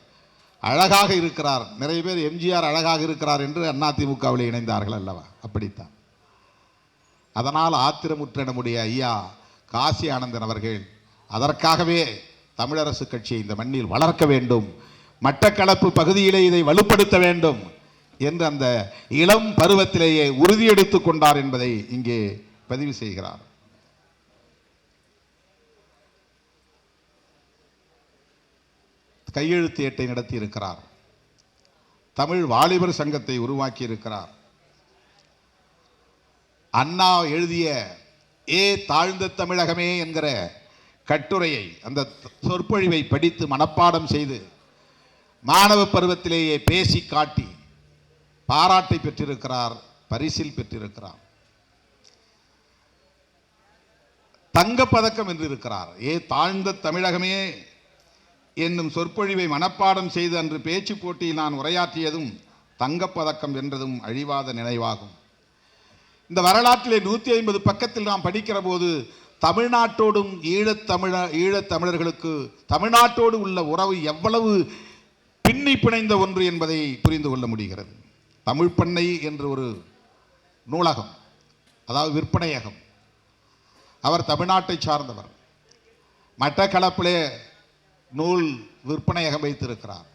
அழகாக இருக்கிறார். நிறைய பேர் எம்ஜிஆர் அழகாக இருக்கிறார் என்று அதிமுகவில் இணைந்தார்கள் அல்லவா? அப்படித்தான். அதனால் ஆத்திரமுற்ற நம்முடைய ஐயா காசி ஆனந்தன் அவர்கள் அதற்காகவே தமிழரசு கட்சியை இந்த மண்ணில் வளர்க்க வேண்டும், மட்டக்களப்பு பகுதியிலே இதை வலுப்படுத்த வேண்டும் என்று அந்த இளம் பருவத்திலேயே உறுதியெடுத்துக் கொண்டார் என்பதை இங்கே பதிவு செய்கிறார். கையெழுத்து ஏட்டை நடத்தி இருக்கிறார். தமிழ் வாலிபர் சங்கத்தை உருவாக்கி இருக்கிறார். அண்ணா எழுதிய ஏ தாழ்ந்த தமிழகமே என்கிற கட்டுரையை, அந்த சொற்பொழிவை படித்து மனப்பாடம் செய்து மாணவ பருவத்திலேயே பேசி காட்டி பாராட்டை பெற்றிருக்கிறார், பரிசில் பெற்றிருக்கிறார். தங்கப்பதக்கம் வென்றிருக்கிறார். ஏ தாழ்ந்த தமிழகமே என்னும் சொற்பொழிவை மனப்பாடம் செய்து அன்று பேச்சு போட்டியில் நான் உரையாற்றியதும் தங்கப்பதக்கம் வென்றதும் அழிவாத நினைவாகும். இந்த வரலாற்றிலே 150 பக்கத்தில் நாம் படிக்கிற போது தமிழ்நாட்டோடும் ஈழத்தமிழர்களுக்கு தமிழ்நாட்டோடு உள்ள உறவு எவ்வளவு பின்னி பிணைந்த ஒன்று என்பதை புரிந்து கொள்ள முடிகிறது. தமிழ் பண்ணை என்று ஒரு நூலகம், அதாவது விற்பனையகம், அவர் தமிழ்நாட்டை சார்ந்தவர். மட்டக்களப்பிலே நூல் விற்பனையகம் வைத்திருக்கிறார்.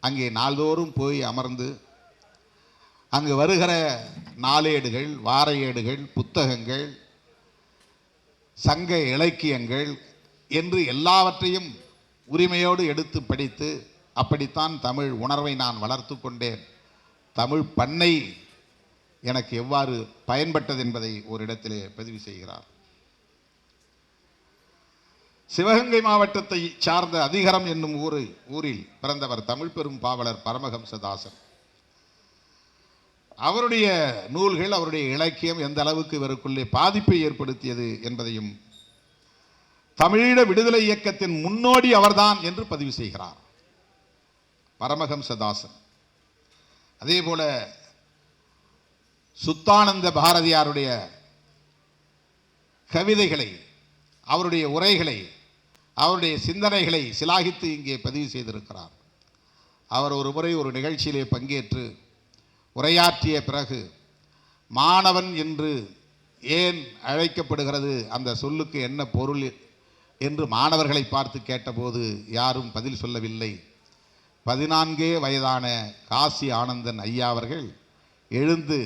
அங்கே நாள்தோறும் போய் அமர்ந்து அங்கு வருகிற நாளேடுகள், வார ஏடுகள், புத்தகங்கள், சங்க இலக்கியங்கள் என்று எல்லாவற்றையும் உரிமையோடு எடுத்து படித்து, அப்படித்தான் தமிழ் உணர்வை நான் வளர்த்து கொண்டேன், தமிழ் பண்ணை எனக்கு எவ்வாறு பயன்பட்டது என்பதை ஒரு இடத்திலே பதிவு செய்கிறார். சிவகங்கை மாவட்டத்தை சார்ந்த அதிகரம் என்னும் ஊரில் பிறந்தவர் தமிழ் பெரும் பாவலர் பரமஹம்சதாசன். அவருடைய நூல்கள், அவருடைய இலக்கியம் எந்த அளவுக்கு இவருக்குள்ளே பாதிப்பை ஏற்படுத்தியது என்பதையும், தமிழீழ விடுதலை இயக்கத்தின் முன்னோடி அவர்தான் என்று பதிவு செய்கிறார் பரமஹம்சதாசன். அதே போல சுத்தானந்த பாரதியாருடைய கவிதைகளை, அவருடைய உரைகளை, அவருடைய சிந்தனைகளை சிலாகித்து இங்கே பதிவு செய்திருக்கிறார். அவர் ஒரு முறை ஒரு நிகழ்ச்சியிலே பங்கேற்று உரையாற்றிய பிறகு மாணவன் என்று ஏன் அழைக்கப்படுகிறது, அந்த சொல்லுக்கு என்ன பொருள் என்று மாணவர்களை பார்த்து கேட்டபோது யாரும் பதில் சொல்லவில்லை. 14 வயதான காசி ஆனந்தன் ஐயா அவர்கள் எழுந்து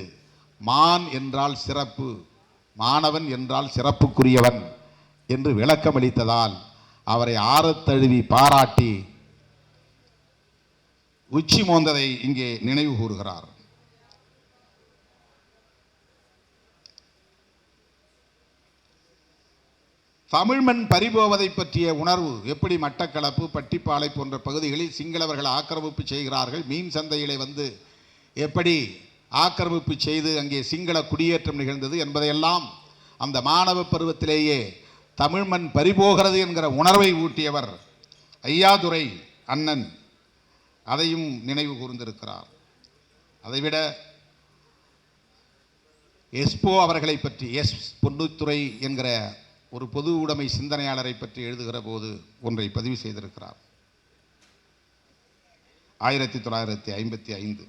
மான் என்றால் சிறப்பு, மாணவன் என்றால் சிறப்புக்குரியவன் என்று விளக்கமளித்ததால் அவரை ஆறத் தழுவி பாராட்டி உச்சி மோந்ததை இங்கே நினைவு கூறுகிறார். தமிழ் மண் பறிபோவதை பற்றிய உணர்வு எப்படி மட்டக்களப்பு பட்டிப்பாலை போன்ற பகுதிகளில் சிங்களவர்கள் ஆக்கிரமிப்பு செய்கிறார்கள், மீன் சந்தையிலே வந்து எப்படி ஆக்கிரமிப்பு செய்து அங்கே சிங்கள குடியேற்றம் நிகழ்ந்தது என்பதையெல்லாம் அந்த மாணவ பருவத்திலேயே தமிழ் மண் பறிபோகிறது என்கிற உணர்வை ஊட்டியவர் ஐயாதுரை அண்ணன். அதையும் நினைவு கூர்ந்திருக்கிறார். அதைவிட எஸ்போ அவர்களை பற்றி, எஸ் பொன்னுத்துறை என்கிற ஒரு பொது உடைமை சிந்தனையாளரை பற்றி எழுதுகிற போது ஒன்றை பதிவு செய்திருக்கிறார். 1955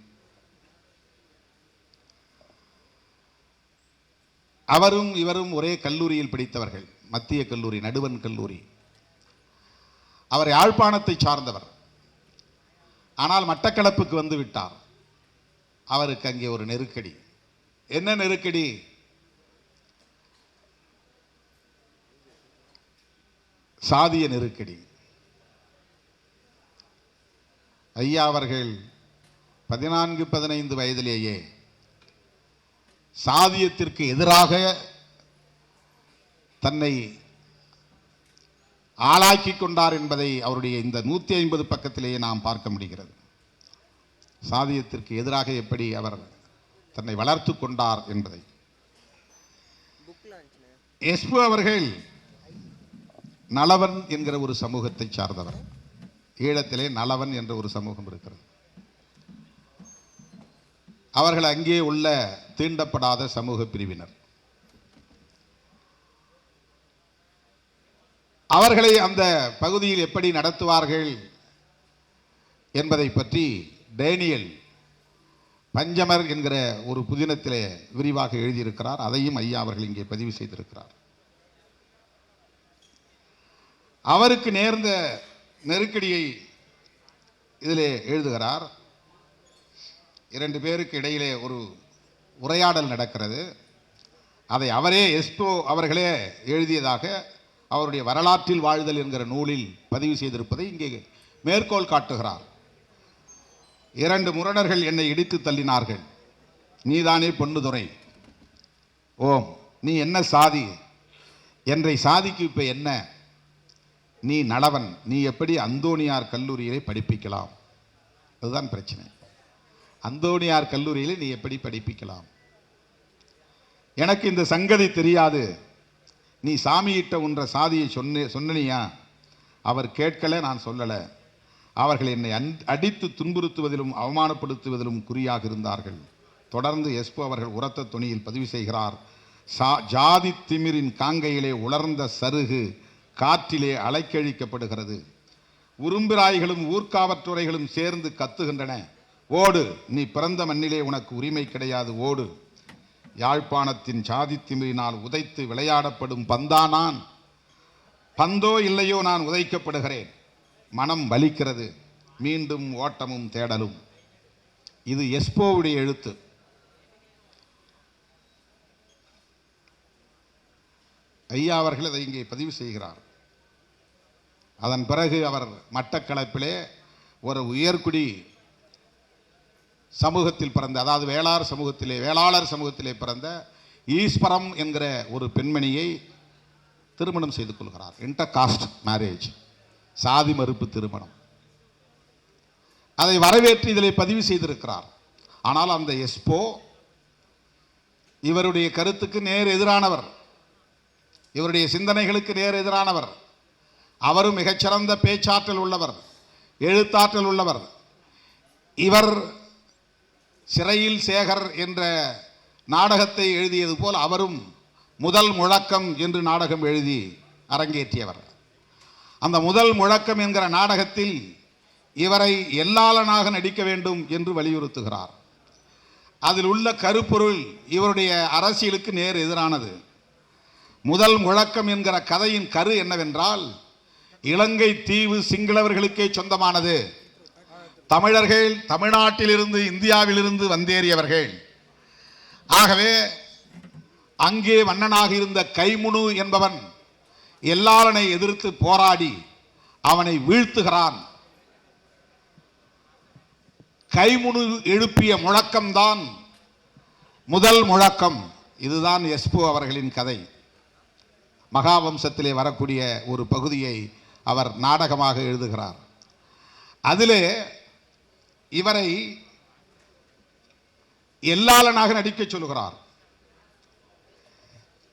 அவரும் இவரும் ஒரே கல்லூரியில் படித்தவர்கள், மத்திய கல்லூரி, நடுவன் கல்லூரி. அவர் யாழ்ப்பாணத்தை சார்ந்தவர். ஆனால் மட்டக்களப்புக்கு வந்து விட்டார். அவருக்கு அங்கே ஒரு நெருக்கடி. என்ன நெருக்கடி? சாதிய நெருக்கடி. ஐயா அவர்கள் 14-15 வயதிலேயே சாதியத்திற்கு எதிராக தன்னை ஆளாக்கி கொண்டார் என்பதை அவருடைய இந்த 150 பக்கத்திலேயே நாம் பார்க்க முடிகிறது. சாதியத்திற்கு எதிராக எப்படி அவர் தன்னை வளர்த்து கொண்டார் என்பதை. எஸ்பு அவர்கள் நலவன் என்கிற ஒரு சமூகத்தை சார்ந்தவர். ஈழத்திலே நலவன் என்ற ஒரு சமூகம் இருக்கிறது. அவர்கள் அங்கே உள்ள தீண்டப்படாத சமூக பிரிவினர். அவர்களை அந்த பகுதியில் எப்படி நடத்துவார்கள் என்பதை பற்றி டேனியல் பஞ்சமர் என்கிற ஒரு புதினத்திலே விரிவாக எழுதியிருக்கிறார். அதையும் ஐயா அவர்கள் இங்கே பதிவு செய்திருக்கிறார். அவருக்கு நேர்ந்த நெருக்கடியை இதிலே எழுதுகிறார். 2 பேருக்கு இடையிலே ஒரு உரையாடல் நடக்கிறது. அதை அவரே எஸ்போ அவர்களே எழுதியதாக அவருடைய வரலாற்றில் வாழ்தல் என்கிற நூலில் பதிவு செய்திருப்பதை இங்கே மேற்கோள் காட்டுகிறார். 2 முரணர்கள் என்னை இடித்து தள்ளினார்கள். நீதானே பொன்னுதுரை. ஓம், நீ என்ன சாதி? என்ற சாதிக்கு இப்போ என்ன? நீ நலவன். நீ எப்படி அந்தோணியார் கல்லூரியிலே படிப்பிக்கலாம்? அதுதான் பிரச்சனை. அந்தோணியார் கல்லூரியிலே நீ எப்படி படிப்பிக்கலாம்? எனக்கு இந்த சங்கதி தெரியாது. நீ சாமியிட்ட உன்ற சாதியை சொன்னியா? அவர் கேட்கல, நான் சொல்லலை. அவர்கள் என்னை அடித்து துன்புறுத்துவதிலும் அவமானப்படுத்துவதிலும் குறியாக இருந்தார்கள். தொடர்ந்து எஸ்போ அவர்கள் உரத்த துணியில் பதிவு செய்கிறார். ஜாதி திமிரின் காங்கையிலே உலர்ந்த சருகு காற்றிலே அலைக்கழிக்கப்படுகிறது. உரும்பிராய்களும் ஊர்காவற்றுறைகளும் சேர்ந்து கத்துகின்றன. ஓடு, நீ பிறந்த மண்ணிலே உனக்கு உரிமை கிடையாது, ஓடு. யாழ்ப்பாணத்தின் ஜாதி திமிரினால் உதைத்து விளையாடப்படும் பந்தானான். பந்தோ இல்லையோ நான் உதைக்கப்படுகிறேன். மனம் வலிக்கிறது. மீண்டும் ஓட்டமும் தேடலும். இது எஸ்போவுடைய எழுத்து. ஐயா அவர்கள் அதை இங்கே பதிவு செய்கிறார். அதன் பிறகு அவர் மட்டக்களப்பிலே ஒரு உயர்குடி சமூகத்தில் பிறந்த, அதாவது வேளாளர் சமூகத்திலே பிறந்த ஈஸ்வரம் என்கிற ஒரு பெண்மணியை திருமணம் செய்து கொள்கிறார். இன்டர் காஸ்ட் மேரேஜ், சாதி மறுப்பு திருமணம். அதை வரவேற்று இதில் பதிவு செய்திருக்கிறார். ஆனால் அந்த எஸ்போ இவருடைய கருத்துக்கு நேர் எதிரானவர், இவருடைய சிந்தனைகளுக்கு நேர் எதிரானவர். அவரும் மிகச்சிறந்த பேச்சாற்றல் உள்ளவர், எழுத்தாற்றல் உள்ளவர். இவர் சிறையில் சேகர் என்ற நாடகத்தை எழுதியது போல் அவரும் முதல் முழக்கம் என்று நாடகம் எழுதி அரங்கேற்றியவர். அந்த முதல் முழக்கம் என்கிற நாடகத்தில் இவரை எல்லாளனாக நடிக்க வேண்டும் என்று வலியுறுத்துகிறார். அதில் உள்ள கருப்பொருள் இவருடைய அரசியலுக்கு நேர் எதிரானது. முதல் முழக்கம் என்கிற கதையின் கரு என்னவென்றால், இலங்கை தீவு சிங்களவர்களுக்கே சொந்தமானது. தமிழர்கள் தமிழ்நாட்டிலிருந்து இந்தியாவிலிருந்து வந்தேறியவர்கள். ஆகவே அங்கே மன்னனாக இருந்த கைமுனு என்பவன் எல்லாளனை எதிர்த்து போராடி அவனை வீழ்த்துகிறான். கைமுனு எழுப்பிய முழக்கம்தான் முதல் முழக்கம். இதுதான் எஸ்போ அவர்களின் கதை. மகாவம்சத்திலே வரக்கூடிய ஒரு பகுதியை அவர் நாடகமாக எழுதுகிறார். அதிலே இவரை எல்லாளனாக நடிக்க சொல்கிறார்.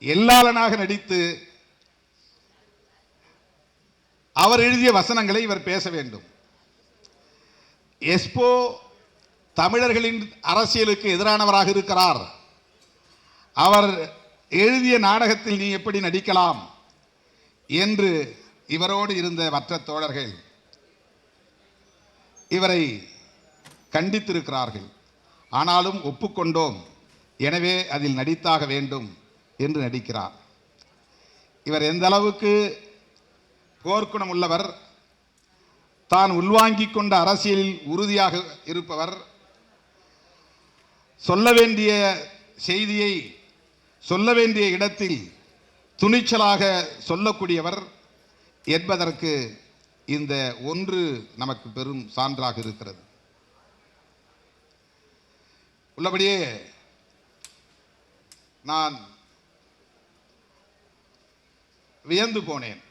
எல்லாளனாக நடித்து அவர் எழுதிய வசனங்களை இவர் பேச வேண்டும். எஸ்போ தமிழர்களின் அரசியலுக்கு எதிரானவராக இருக்கிறார். அவர் எழுதிய நாடகத்தில் நீ எப்படி நடிக்கலாம் என்று இவரோடு இருந்த மற்ற தோழர்கள் இவரை கண்டித்திருக்கிறார்கள். ஆனாலும் ஒப்புக்கொண்டோம், எனவே அதில் நடித்தாக வேண்டும் என்று நடிக்கிறார். இவர் எந்த அளவுக்கு போர்க்குணம் உள்ளவர், தான் உள்வாங்கிக் கொண்ட அரசியலில் உறுதியாக இருப்பவர், சொல்ல வேண்டிய செய்தியை சொல்ல வேண்டிய இடத்தில் துணிச்சலாக சொல்லக்கூடியவர் என்பதற்கு இந்த ஒன்று நமக்கு பெரும் சான்றாக இருக்கிறது. உள்ளபடியே நான் வியந்து போனேன்.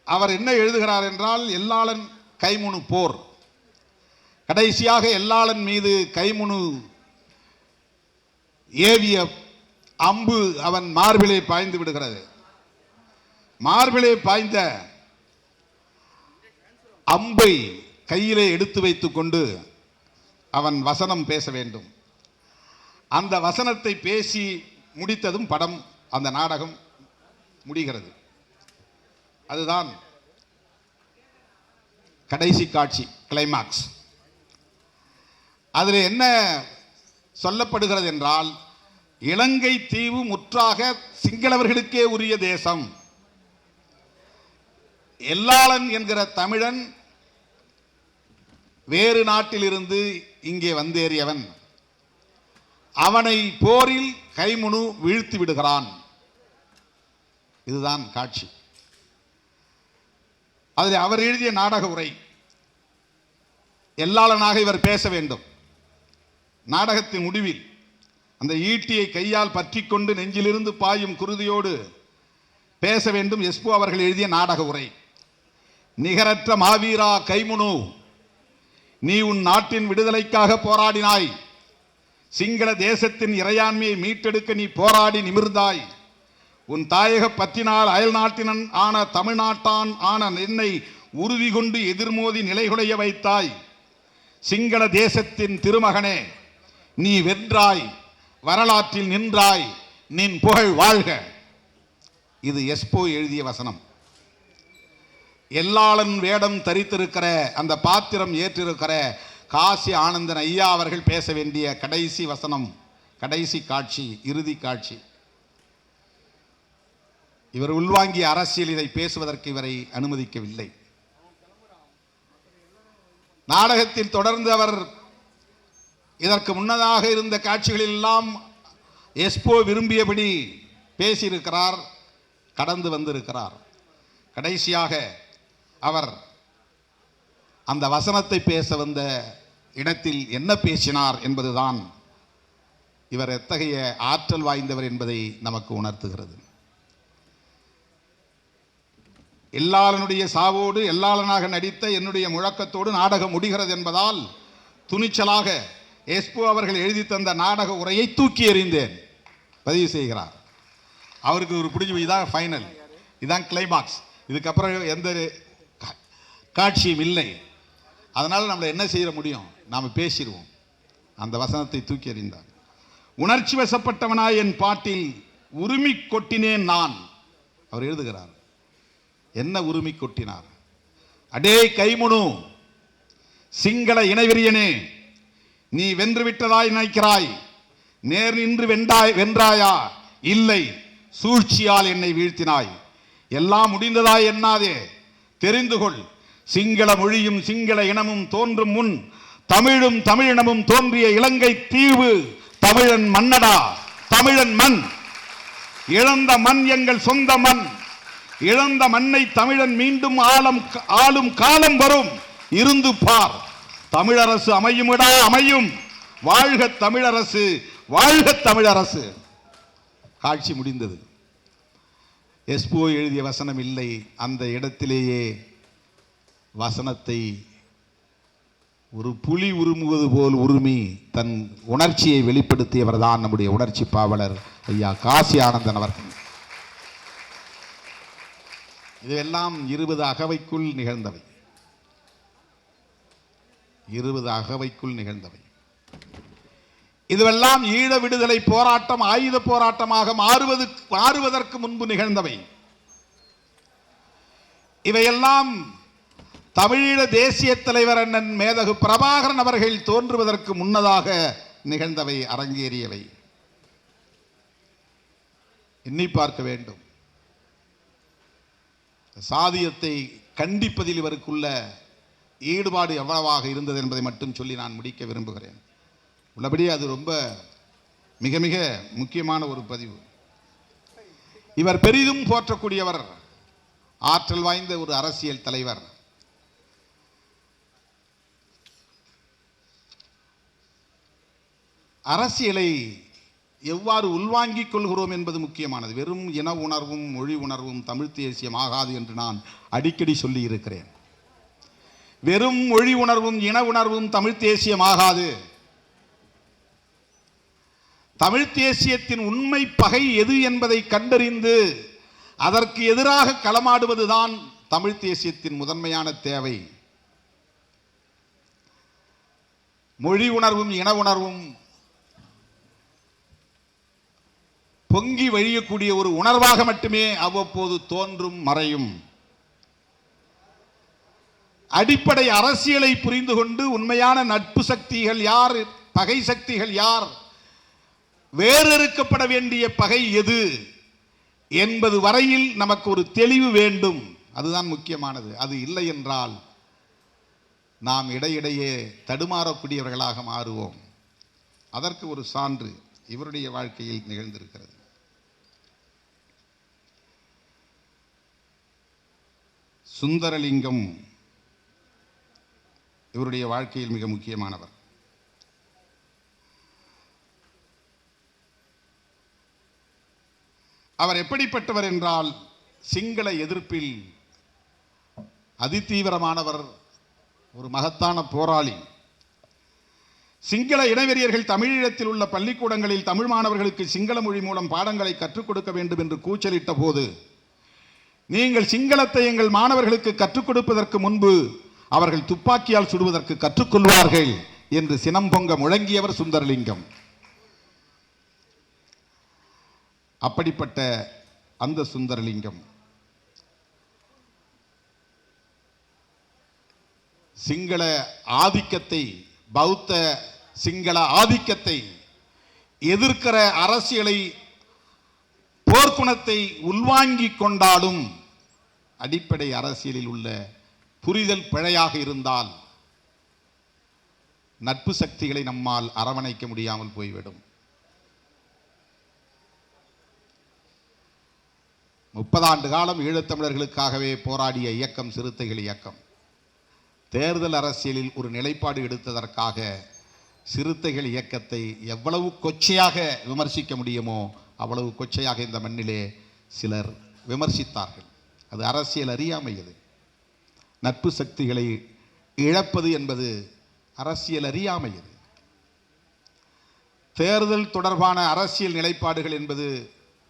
அவர் என்ன எழுதுகிறார் என்றால், எல்லாளன் கைமுனு போர், கடைசியாக எல்லாளன் மீது கைமுனு ஏவிய அம்பு அவன் மார்பிலே பாய்ந்து விடுகிறது. மார்பிலே பாய்ந்த அம்பை கையிலே எடுத்து வைத்துக் கொண்டு அவன் வசனம் பேச வேண்டும். அந்த வசனத்தை பேசி முடித்ததும் படம், அந்த நாடகம் முடிகிறது. அதுதான் கடைசி காட்சி, கிளைமாக்ஸ். அதில் என்ன சொல்லப்படுகிறது என்றால், இலங்கை தீவு முற்றாக சிங்களவர்களுக்கே உரிய தேசம். எல்லாளன் என்கிற தமிழன் வேறு நாட்டிலிருந்து இங்கே வந்தேறியவன். அவனை போரில் கைமுனு வீழ்த்தி விடுகிறான். இதுதான் காட்சி. அதில் அவர் எழுதிய நாடக உரை, எல்லாளனாக இவர் பேச வேண்டும். நாடகத்தின் முடிவில் அந்த ஈட்டியை கையால் பற்றி கொண்டு நெஞ்சிலிருந்து பாயும் குருதியோடு பேச வேண்டும். எஸ்போ அவர்கள் எழுதிய நாடக உரை. நிகரற்ற மாவீரா கைமுனு, நீ உன் நாட்டின் விடுதலைக்காக போராடினாய். சிங்கள தேசத்தின் இறையாண்மையை மீட்டெடுக்க நீ போராடி நிமிர்ந்தாய். உன் தாயக பற்றினால் அயல் நாட்டினன் ஆன தமிழ்நாட்டான் ஆன என்னை உறுதி கொண்டு எதிர்மோதி நிலைகுலைய வைத்தாய். சிங்கள தேசத்தின் திருமகனே, நீ வென்றாய், வரலாற்றில் நின்றாய், நின் புகழ் வாழ்க. இது எஸ்போ எழுதிய வசனம். எல்லாளன் வேடம் தரித்திருக்கிற, அந்த பாத்திரம் ஏற்றிருக்கிற காசி ஆனந்தன் ஐயா அவர்கள் பேச வேண்டிய கடைசி வசனம், கடைசி காட்சி, இறுதி காட்சி. இவர் உள்வாங்கிய அரசியல் இதை பேசுவதற்கு இவரை அனுமதிக்கவில்லை. நாடகத்தில் தொடர்ந்து அவர் இதற்கு முன்னதாக இருந்த காட்சிகளில் எல்லாம் எஸ்போ விரும்பியபடி பேசியிருக்கிறார், கடந்து வந்திருக்கிறார். கடைசியாக அவர் அந்த வசனத்தை பேச வந்த இடத்தில் என்ன பேசினார் என்பதுதான் இவர் எத்தகைய ஆற்றல் வாய்ந்தவர் என்பதை நமக்கு உணர்த்துகிறது. எல்லாளனுடைய சாவோடு எல்லாளனாக நடித்த என்னுடைய முழக்கத்தோடு நாடகம் முடிகிறது என்பதால் துணிச்சலாக எஸ்போ அவர்கள் எழுதி தந்த நாடக உரையை தூக்கி எறிந்தேன். பதிவு செய்கிறார். அவருக்கு ஒரு பிடிச்சி, இதான் ஃபைனல், இதான் கிளைமாக்ஸ், இதுக்கப்புறம் எந்த காட்சியும் இல்லை. அதனால் நம்மளை என்ன செய்ய முடியும், நாம் பேசிடுவோம். அந்த வசனத்தை தூக்கி எறிந்தார். உணர்ச்சி வசப்பட்டவனாய் என் பாட்டில் உரிமை கொட்டினேன் நான். அவர் எழுதுகிறார், என்ன உரிமை கொட்டினார்? அடே கைமுனு, சிங்கள இனவெறியனே, நீ வென்று விட்டதாய் நினைக்கிறாய். நேர் நின்று வென்றாயா? இல்லை, சூழ்ச்சியால் என்னை வீழ்த்தினாய். எல்லாம் முடிந்ததாய் எண்ணாதே, தெரிந்து கொள். சிங்கள மொழியும் சிங்கள இனமும் தோன்றும் முன் தமிழும் தமிழினமும் தோன்றிய இலங்கை தீவு தமிழன் மன்னடா, தமிழன் மண். இழந்த மண் எங்கள் சொந்த மண். இழந்த மண்ணை தமிழன் மீண்டும் ஆளும் காலம் வரும். இருந்து பார், தமிழரசு அமையுமிடா அமையும். வாழ்க தமிழரசு, வாழ்க தமிழரசு. காட்சி முடிந்தது. எஸ்போ எழுதிய வசனம் இல்லை, அந்த இடத்திலேயே வசனத்தை ஒரு புலி உருமுவது போல் உருமி தன் உணர்ச்சியை வெளிப்படுத்தியவர் தான் நம்முடைய உணர்ச்சி பாவலர் ஐயா காசி ஆனந்தன் அவர்கள். இதெல்லாம் 20 அகவைக்குள் நிகழ்ந்தவை. 20 அகவைக்குள் நிகழ்ந்தவை. இதுவெல்லாம் ஈழ விடுதலை போராட்டம் ஆயுத போராட்டமாக மாறுவதற்கு முன்பு நிகழ்ந்தவை. இவையெல்லாம் தமிழீழ தேசிய தலைவர் அண்ணன் மேதகு பிரபாகரன் அவர்கள் தோன்றுவதற்கு முன்னதாக நிகழ்ந்தவை, அரங்கேறியவை. எண்ணி பார்க்க வேண்டும். சாதியத்தை கண்டிப்பதில் இவருக்குள்ள ஈடுபாடு எவ்வளவாக இருந்தது என்பதை மட்டும் சொல்லி நான் முடிக்க விரும்புகிறேன். உள்ளபடி அது ரொம்ப மிக மிக முக்கியமான ஒரு பதிவு. இவர் பெரிதும் போற்றக்கூடியவர், ஆற்றல் வாய்ந்த ஒரு அரசியல் தலைவர். அரசியலை எவ்வாறு உள்வாங்கிக் கொள்கிறோம் என்பது முக்கியமானது. வெறும் இன உணர்வும் மொழி உணர்வும் தமிழ் தேசியம் ஆகாது என்று நான் அடிக்கடி சொல்லி இருக்கிறேன். வெறும் மொழி உணர்வும் இன உணர்வும் தமிழ் தேசியம் ஆகாது. தமிழ் தேசியத்தின் உண்மை பகை எது என்பதை கண்டறிந்து அதற்கு எதிராக களமாடுவதுதான் தமிழ் தேசியத்தின் முதன்மையான தேவை. மொழி உணர்வும் இன உணர்வும் பொங்கி வழியக்கூடிய ஒரு உணர்வாக மட்டுமே அவ்வப்போது தோன்றும், மறையும். அடிப்படை அரசியலை புரிந்து கொண்டு உண்மையான நட்பு சக்திகள் யார், பகை சக்திகள் யார், வேறறுக்கப்பட வேண்டிய பகை எது என்பது வரையில் நமக்கு ஒரு தெளிவு வேண்டும். அதுதான் முக்கியமானது. அது இல்லை என்றால் நாம் இடையிடையே தடுமாறக்கூடியவர்களாக மாறுவோம். அதற்கு ஒரு சான்று இவருடைய வாழ்க்கையில் நிகழ்ந்திருக்கிறது. சுந்தரலிங்கம் இவருடைய வாழ்க்கையில் மிக முக்கியமானவர். அவர் எப்படிப்பட்டவர் என்றால் சிங்கள எதிர்ப்பில் அதிதீவிரமானவர், ஒரு மகத்தான போராளி. சிங்கள இனவெறியர்கள் தமிழீழத்தில் உள்ள பள்ளிக்கூடங்களில் தமிழ் மாணவர்களுக்கு சிங்கள மொழி மூலம் பாடங்களை கற்றுக் கொடுக்க வேண்டும் என்று கூச்சலிட்ட போது, நீங்கள் சிங்களத்தை எங்கள் மாணவர்களுக்கு கற்றுக் கொடுப்பதற்கு முன்பு அவர்கள் துப்பாக்கியால் சுடுவதற்கு கற்றுக்கொள்வார்கள் என்று சினம் பொங்க முழங்கியவர் சுந்தரலிங்கம். அப்படிப்பட்ட அந்த சுந்தரலிங்கம் சிங்கள ஆதிக்கத்தை, பௌத்த சிங்கள ஆதிக்கத்தை எதிர்க்கிற அரசியலை, போர்க்குணத்தை உள்வாங்கிக் கொண்டாலும் அடிப்படை அரசியலில் உள்ள புரிதல் பிழையாக இருந்தால் நட்பு சக்திகளை நம்மால் அரவணைக்க முடியாமல் போய்விடும். 30 ஆண்டு காலம் ஈழத்தமிழர்களுக்காகவே போராடிய இயக்கம் சிறுத்தைகள் இயக்கம். தேர்தல் அரசியலில் ஒரு நிலைப்பாடு எடுத்ததற்காக சிறுத்தைகள் இயக்கத்தை எவ்வளவு கொச்சையாக விமர்சிக்க முடியுமோ அவ்வளவு கொச்சையாக இந்த மண்ணிலே சிலர் விமர்சித்தார்கள். அது அரசியல் அறியாமையது. நட்பு சக்திகளை இழப்பது என்பது அரசியல் அறியாமையது. தேர்தல் தொடர்பான அரசியல் நிலைப்பாடுகள் என்பது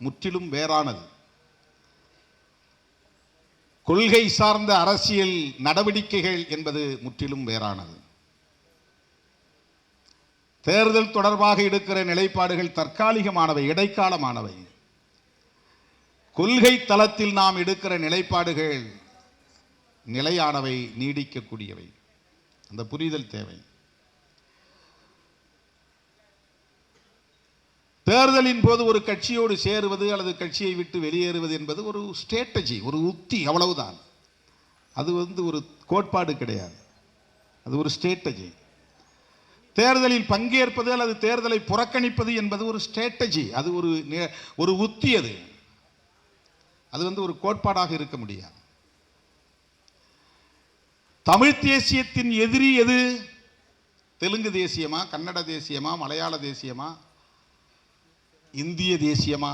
முற்றிலும் வேறானது. கொள்கை சார்ந்த அரசியல் நடவடிக்கைகள் என்பது முற்றிலும் வேறானது. தேர்தல் தொடர்பாக எடுக்கிற நிலைப்பாடுகள் தற்காலிகமானவை, இடைக்காலமானவை. கொள்கை தளத்தில் நாம் எடுக்கிற நிலைப்பாடுகள் நிலையானவை, நீடிக்கக்கூடியவை. அந்த புரிதல் தேவை. தேர்தலின் போது ஒரு கட்சியோடு சேருவது அல்லது கட்சியை விட்டு வெளியேறுவது என்பது ஒரு ஸ்ட்ராட்டஜி, ஒரு உத்தி, அவ்வளவுதான். அது ஒரு கோட்பாடு கிடையாது, அது ஒரு ஸ்ட்ராட்டஜி. தேர்தலில் பங்கேற்பது அல்லது தேர்தலை புறக்கணிப்பது என்பது ஒரு ஸ்ட்ராட்டஜி, அது ஒரு உத்தி. அது ஒரு கோட்பாடாக இருக்க முடியாது. தமிழ் தேசியத்தின் எதிரி எது? தெலுங்கு தேசியமா, கன்னட தேசியமா, மலையாள தேசியமா, இந்திய தேசியமா?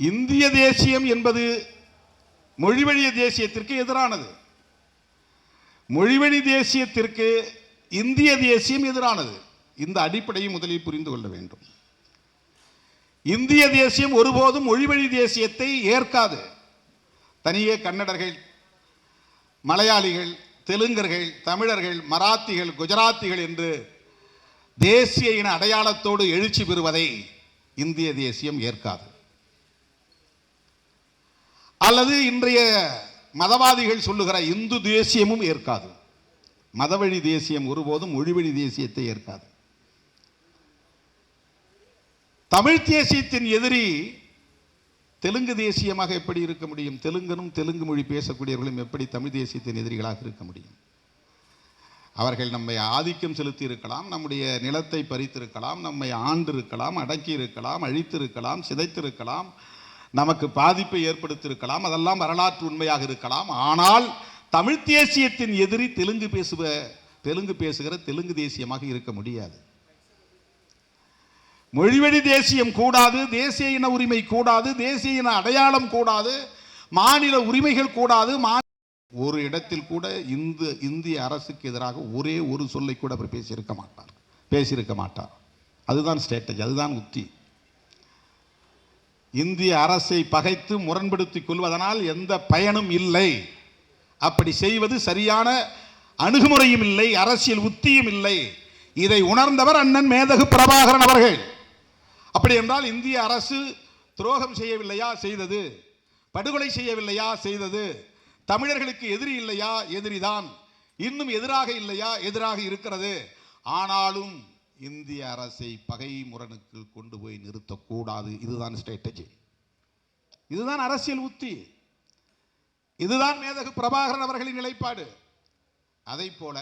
இந்திய தேசியம் என்பது மொழிவழி தேசியத்திற்கு எதிரானது. மொழிவழி தேசியத்திற்கு இந்திய தேசியம் எதிரானது. இந்த அடிப்படையை முதலில் புரிந்து கொள்ள வேண்டும். இந்திய தேசியம் ஒருபோதும் மொழிவழி தேசியத்தை ஏற்காது. தனியே கன்னடர்கள், மலையாளிகள், தெலுங்கர்கள், தமிழர்கள், மராத்திகள், குஜராத்திகள் என்று தேசிய இன அடையாளத்தோடு எழுச்சி பெறுவதை இந்திய தேசியம் ஏற்காது. அல்லது இன்றைய மதவாதிகள் சொல்லுகிற இந்து தேசியமும் ஏற்காது. மதவழி தேசியம் ஒருபோதும் மொழிவழி தேசியத்தை ஏற்காது. தமிழ் தேசியத்தின் எதிரி தெலுங்கு தேசியமாக எப்படி இருக்க முடியும்? தெலுங்கனும் தெலுங்கு மொழி பேசக்கூடியவர்களும் எப்படி தமிழ் தேசியத்தின் எதிரிகளாக இருக்க முடியும்? அவர்கள் நம்மை ஆதிக்கம் செலுத்தி இருக்கலாம், நம்முடைய நிலத்தை பறித்திருக்கலாம், நம்மை ஆண்டிருக்கலாம், அடக்கி இருக்கலாம், அழித்திருக்கலாம், சிதைத்திருக்கலாம், நமக்கு பாதிப்பை ஏற்படுத்தியிருக்கலாம். அதெல்லாம் வரலாற்று உண்மையாக இருக்கலாம். ஆனால் தமிழ் தேசியத்தின் எதிரி தெலுங்கு பேசுகிற தெலுங்கு தேசியமாக இருக்க முடியாது. மொழிவழி தேசியம் கூடாது, தேசிய இன உரிமை கூடாது, தேசிய இன அடையாளம் கூடாது, மாநில உரிமைகள் கூடாது. ஒரு இடத்தில் கூட இந்திய அரசுக்கு எதிராக ஒரே ஒரு சொல்லை கூட அவர் பேசியிருக்க மாட்டார். அதுதான் ஸ்ட்ராட்டஜி, அதுதான் உத்தி. இந்திய அரசை பகைத்து முரண்படுத்திக் கொள்வதனால் எந்த பயனும் இல்லை. அப்படி செய்வது சரியான அணுகுமுறையும் இல்லை, அரசியல் உத்தியும் இல்லை. இதை உணர்ந்தவர் அண்ணன் மேதகு பிரபாகரன் அவர்கள். அப்படி என்றால் இந்திய அரசு துரோகம் செய்யவில்லையா? செய்தது. படுகொலை செய்யவில்லையா? செய்தது. தமிழர்களுக்கு எதிரி இல்லையா? எதிரிதான். இன்னும் எதிராக இல்லையா? எதிராக இருக்கிறது. ஆனாலும் இந்திய அரசை பகை முரணுக்கு கொண்டு போய் நிறுத்தக்கூடாது. இதுதான் ஸ்ட்ராட்டஜி, இதுதான் அரசியல் உத்தி, இதுதான் மேதகு பிரபாகரன் அவர்களின் நிலைப்பாடு. அதை போல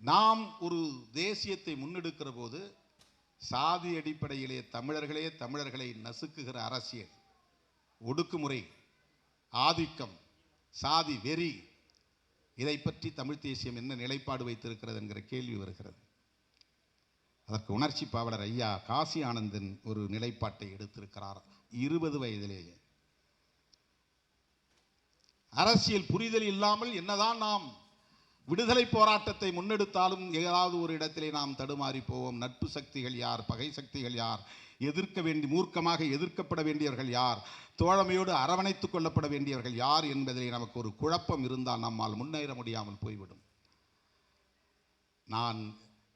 நாம் ஒரு தேசியத்தை முன்னெடுக்கிற போது சாதி அடிப்படையிலே தமிழர்களை நசுக்குகிற அரசியல், ஒடுக்குமுறை, ஆதிக்கம், சாதி வெறி, இதை பற்றி தமிழ் தேசியம் என்ன நிலைப்பாடு வைத்திருக்கிறது என்கிற கேள்வி வருகிறது. அதற்கு உணர்ச்சி பாவலர் ஐயா காசி ஆனந்தன் ஒரு நிலைப்பாட்டை எடுத்திருக்கிறார் 20 வயதிலேயே. அரசியல் புரிதல் இல்லாமல் என்னதான் நாம் விடுதலை போராட்டத்தை முன்னெடுத்தாலும் ஏதாவது ஒரு இடத்திலே நாம் தடுமாறி போவோம். நட்பு சக்திகள் யார், பகை சக்திகள் யார், மூர்க்கமாக எதிர்க்கப்பட வேண்டியவர்கள் யார், தோழமையோடு அரவணைத்துக் கொள்ளப்பட வேண்டியவர்கள் யார் என்பதிலே நமக்கு ஒரு குழப்பம் இருந்தால் நம்மால் முன்னேற முடியாமல் போய்விடும். நான்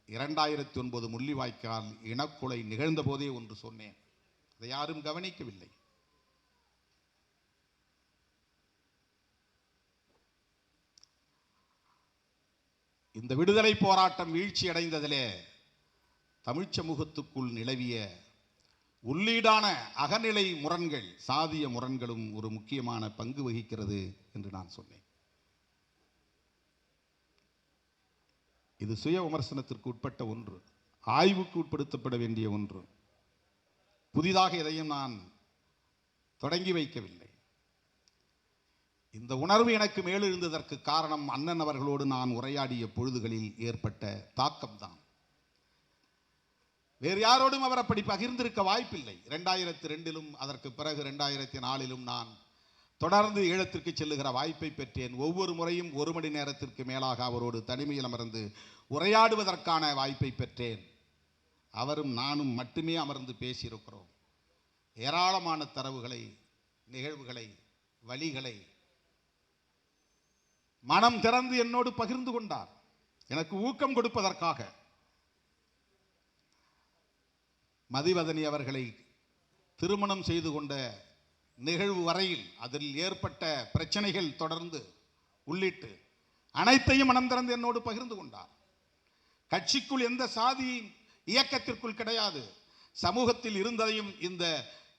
2009 முள்ளிவாய்க்கால் இனக்கொலை நிகழ்ந்த போதே ஒன்று சொன்னேன். அதை யாரும் கவனிக்கவில்லை. இந்த விடுதலை போராட்டம் வீழ்ச்சி அடைந்ததிலே தமிழ் சமூகத்துக்குள் நிலவிய உள்ளீடான அகநிலை முரண்கள், சாதிய முரண்களும் ஒரு முக்கியமான பங்கு வகிக்கிறது என்று நான் சொன்னேன். இது சுய விமர்சனத்திற்கு உட்பட்ட ஒன்று, ஆய்வுக்கு உட்படுத்தப்பட வேண்டிய ஒன்று. புதிதாக எதையும் நான் தொடங்கி வைக்கவில்லை. இந்த உணர்வு எனக்கு மேலெழுந்ததற்கு காரணம் அண்ணன் அவர்களோடு நான் உரையாடிய பொழுதுகளில் ஏற்பட்ட தாக்கம்தான். வேறு யாரோடும் அவர் அப்படி பகிர்ந்திருக்க வாய்ப்பில்லை. 2002 அதற்கு பிறகு 2004 நான் தொடர்ந்து ஈழத்திற்கு செல்லுகிற வாய்ப்பை பெற்றேன். ஒவ்வொரு முறையும் 1 மணி நேரத்திற்கு மேலாக அவரோடு தனிமையில் அமர்ந்து உரையாடுவதற்கான வாய்ப்பை பெற்றேன். அவரும் நானும் மட்டுமே அமர்ந்து பேசியிருக்கிறோம். ஏராளமான தரவுகளை, நிகழ்வுகளை, வழிகளை மனம் திறந்து என்னோடு பகிர்ந்து கொண்டார், எனக்கு ஊக்கம் கொடுப்பதற்காக. மதிவதனி அவர்களை திருமணம் செய்து கொண்ட நிகழ்வு வரையில் அதில் ஏற்பட்ட பிரச்சனைகள் தொடர்ந்து உள்ளிட்டு அனைத்தையும் மனம் திறந்து என்னோடு பகிர்ந்து கொண்டார். கட்சிக்குள் எந்த சாதி இயக்கத்திற்குள் கிடையாது. சமூகத்தில் இருந்ததையும் இந்த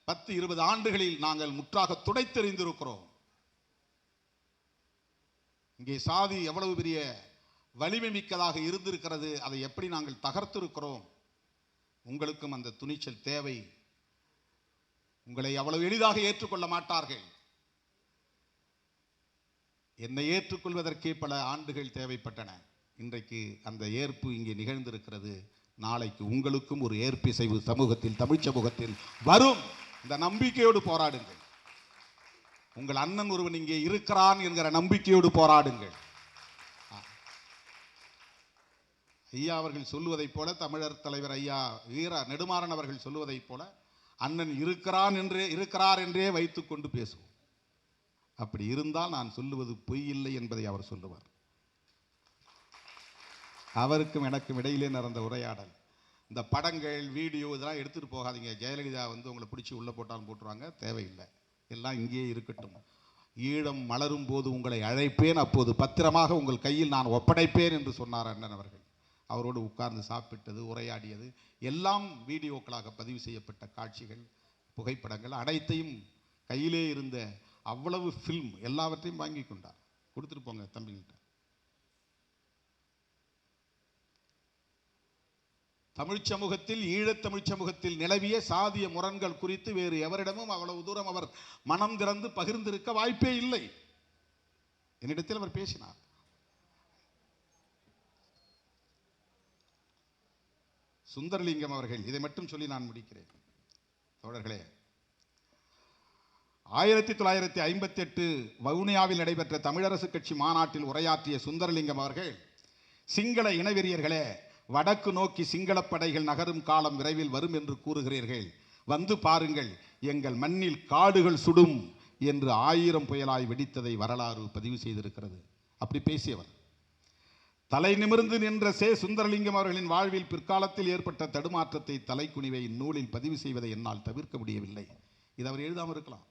10-20 ஆண்டுகளில் நாங்கள் முற்றாக துடைத்தெறிந்திருக்கிறோம். இங்கே சாதி எவ்வளவு பெரிய வலிமை மிக்கதாக இருந்திருக்கிறது, அதை எப்படி நாங்கள் தகர்த்திருக்கிறோம். உங்களுக்கும் அந்த துணிச்சல் தேவை. உங்களை அவ்வளவு எளிதாக ஏற்றுக்கொள்ள மாட்டார்கள். என்னை ஏற்றுக்கொள்வதற்கே பல ஆண்டுகள் தேவைப்பட்டன. இன்றைக்கு அந்த ஏற்பு இங்கே நிகழ்ந்திருக்கிறது. நாளைக்கு உங்களுக்கும் ஒரு ஏற்பிசைவு சமூகத்தில், தமிழ் சமூகத்தில் வரும். இந்த நம்பிக்கையோடு போராடுங்கள். உங்கள் அண்ணன் ஒருவன் இங்கே இருக்கிறான் என்கிற நம்பிக்கையோடு போராடுங்கள். ஐயா அவர்கள் சொல்லுவதைப் போல, தமிழர் தலைவர் ஐயா வீர நெடுமாறன் அவர்கள் சொல்லுவதைப் போல, அண்ணன் இருக்கிறார் என்றே வைத்துக் கொண்டு பேசுவோம். அப்படி இருந்தால் நான் சொல்லுவது பொய் இல்லை என்பதை அவர் சொல்லுவார். அவருக்கும் எனக்கும் இடையிலே நடந்த உரையாடல். இந்த படங்கள், வீடியோ இதெல்லாம் எடுத்துகிட்டு போகாதீங்க. ஜெயலலிதா உங்களை பிடிச்சி உள்ளே போட்டாலும் போட்டுருவாங்க, தேவையில்லை. எல்லாம் இங்கேயே இருக்கட்டும். ஈழம் மலரும் போது உங்களை அழைப்பேன், அப்போது பத்திரமாக உங்கள் கையில் நான் ஒப்படைப்பேன் என்று சொன்னார் அண்ணன் அவர்கள். அவரோடு உட்கார்ந்து சாப்பிட்டது, உரையாடியது எல்லாம் வீடியோக்களாக பதிவு செய்யப்பட்ட காட்சிகள், புகைப்படங்கள் அனைத்தையும் கையிலே இருந்த அவ்வளவு ஃபில்ம் எல்லாவற்றையும் வாங்கி கொண்டார். கொடுத்துட்டு போங்க தம்பிகிட்ட. தமிழ் சமூகத்தில், ஈழத்தமிழ் சமூகத்தில் நிலவிய சாதிய முரண்கள் குறித்து வேறு எவரிடமும் அவ்வளவு தூரம் அவர் மனம் திறந்து பகிர்ந்திருக்க வாய்ப்பே இல்லை. என்னிடத்தில் அவர் பேசினார். சுந்தரலிங்கம் அவர்கள், இதை மட்டும் சொல்லி நான் முடிக்கிறேன் தோழர்களே. 1958 வவுனியாவில் நடைபெற்ற தமிழரசு கட்சி மாநாட்டில் உரையாற்றிய சுந்தரலிங்கம் அவர்கள், சிங்கள இனவெறியர்களே, வடக்கு நோக்கி சிங்கள படைகள் நகரும் காலம் விரைவில் வரும் என்று கூறுகிறீர்கள். வந்து பாருங்கள், எங்கள் மண்ணில் காடுகள் சுடும் என்று 1000 புயலாய் வெடித்ததை வரலாறு பதிவு செய்திருக்கிறது. அப்படி பேசியவர். தலை நிமிர்ந்து நின்ற சுந்தரலிங்கம் அவர்களின் வாழ்வில் பிற்காலத்தில் ஏற்பட்ட தடுமாற்றத்தை, தலைக்குனிவை நூலில் பதிவு செய்வதை என்னால் தவிர்க்க முடியவில்லை. இது அவர் எழுதாமல் இருக்கலாம்.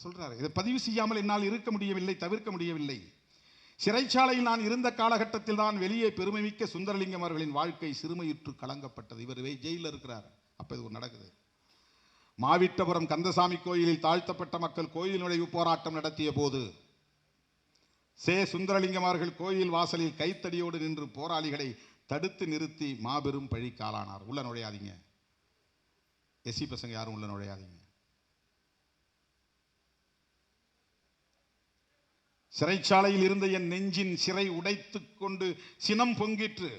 சொல்றாரு, இதை பதிவு செய்யாமல் என்னால் இருக்க முடியவில்லை, தவிர்க்க முடியவில்லை. சிறைச்சாலையில் நான் இருந்த காலகட்டத்தில் தான் வெளியே பெருமைமிக்க சுந்தரலிங்கம் அவர்களின் வாழ்க்கை சிறுமையுற்று கலங்கப்பட்டது. இவர் ஜெயிலில் இருக்கிறார். அப்ப இது நடக்குது. மாவிட்டபுரம் கந்தசாமி கோயிலில் தாழ்த்தப்பட்ட மக்கள் கோயில் நுழைவு போராட்டம் நடத்திய போது சுந்தரலிங்கம் அவர்கள் கோயில் வாசலில் கைத்தடியோடு நின்று போராளிகளை தடுத்து நிறுத்தி மாபெரும் பழிக்காலானார். உள்ள நுழையாதீங்க, எஸ்சி பசங்க யாரும் உள்ள நுழையாதீங்க. சிறைச்சாலையில் இருந்த என் நெஞ்சின் சிறை உடைத்துக் கொண்டு சினம் பொங்கிற்று.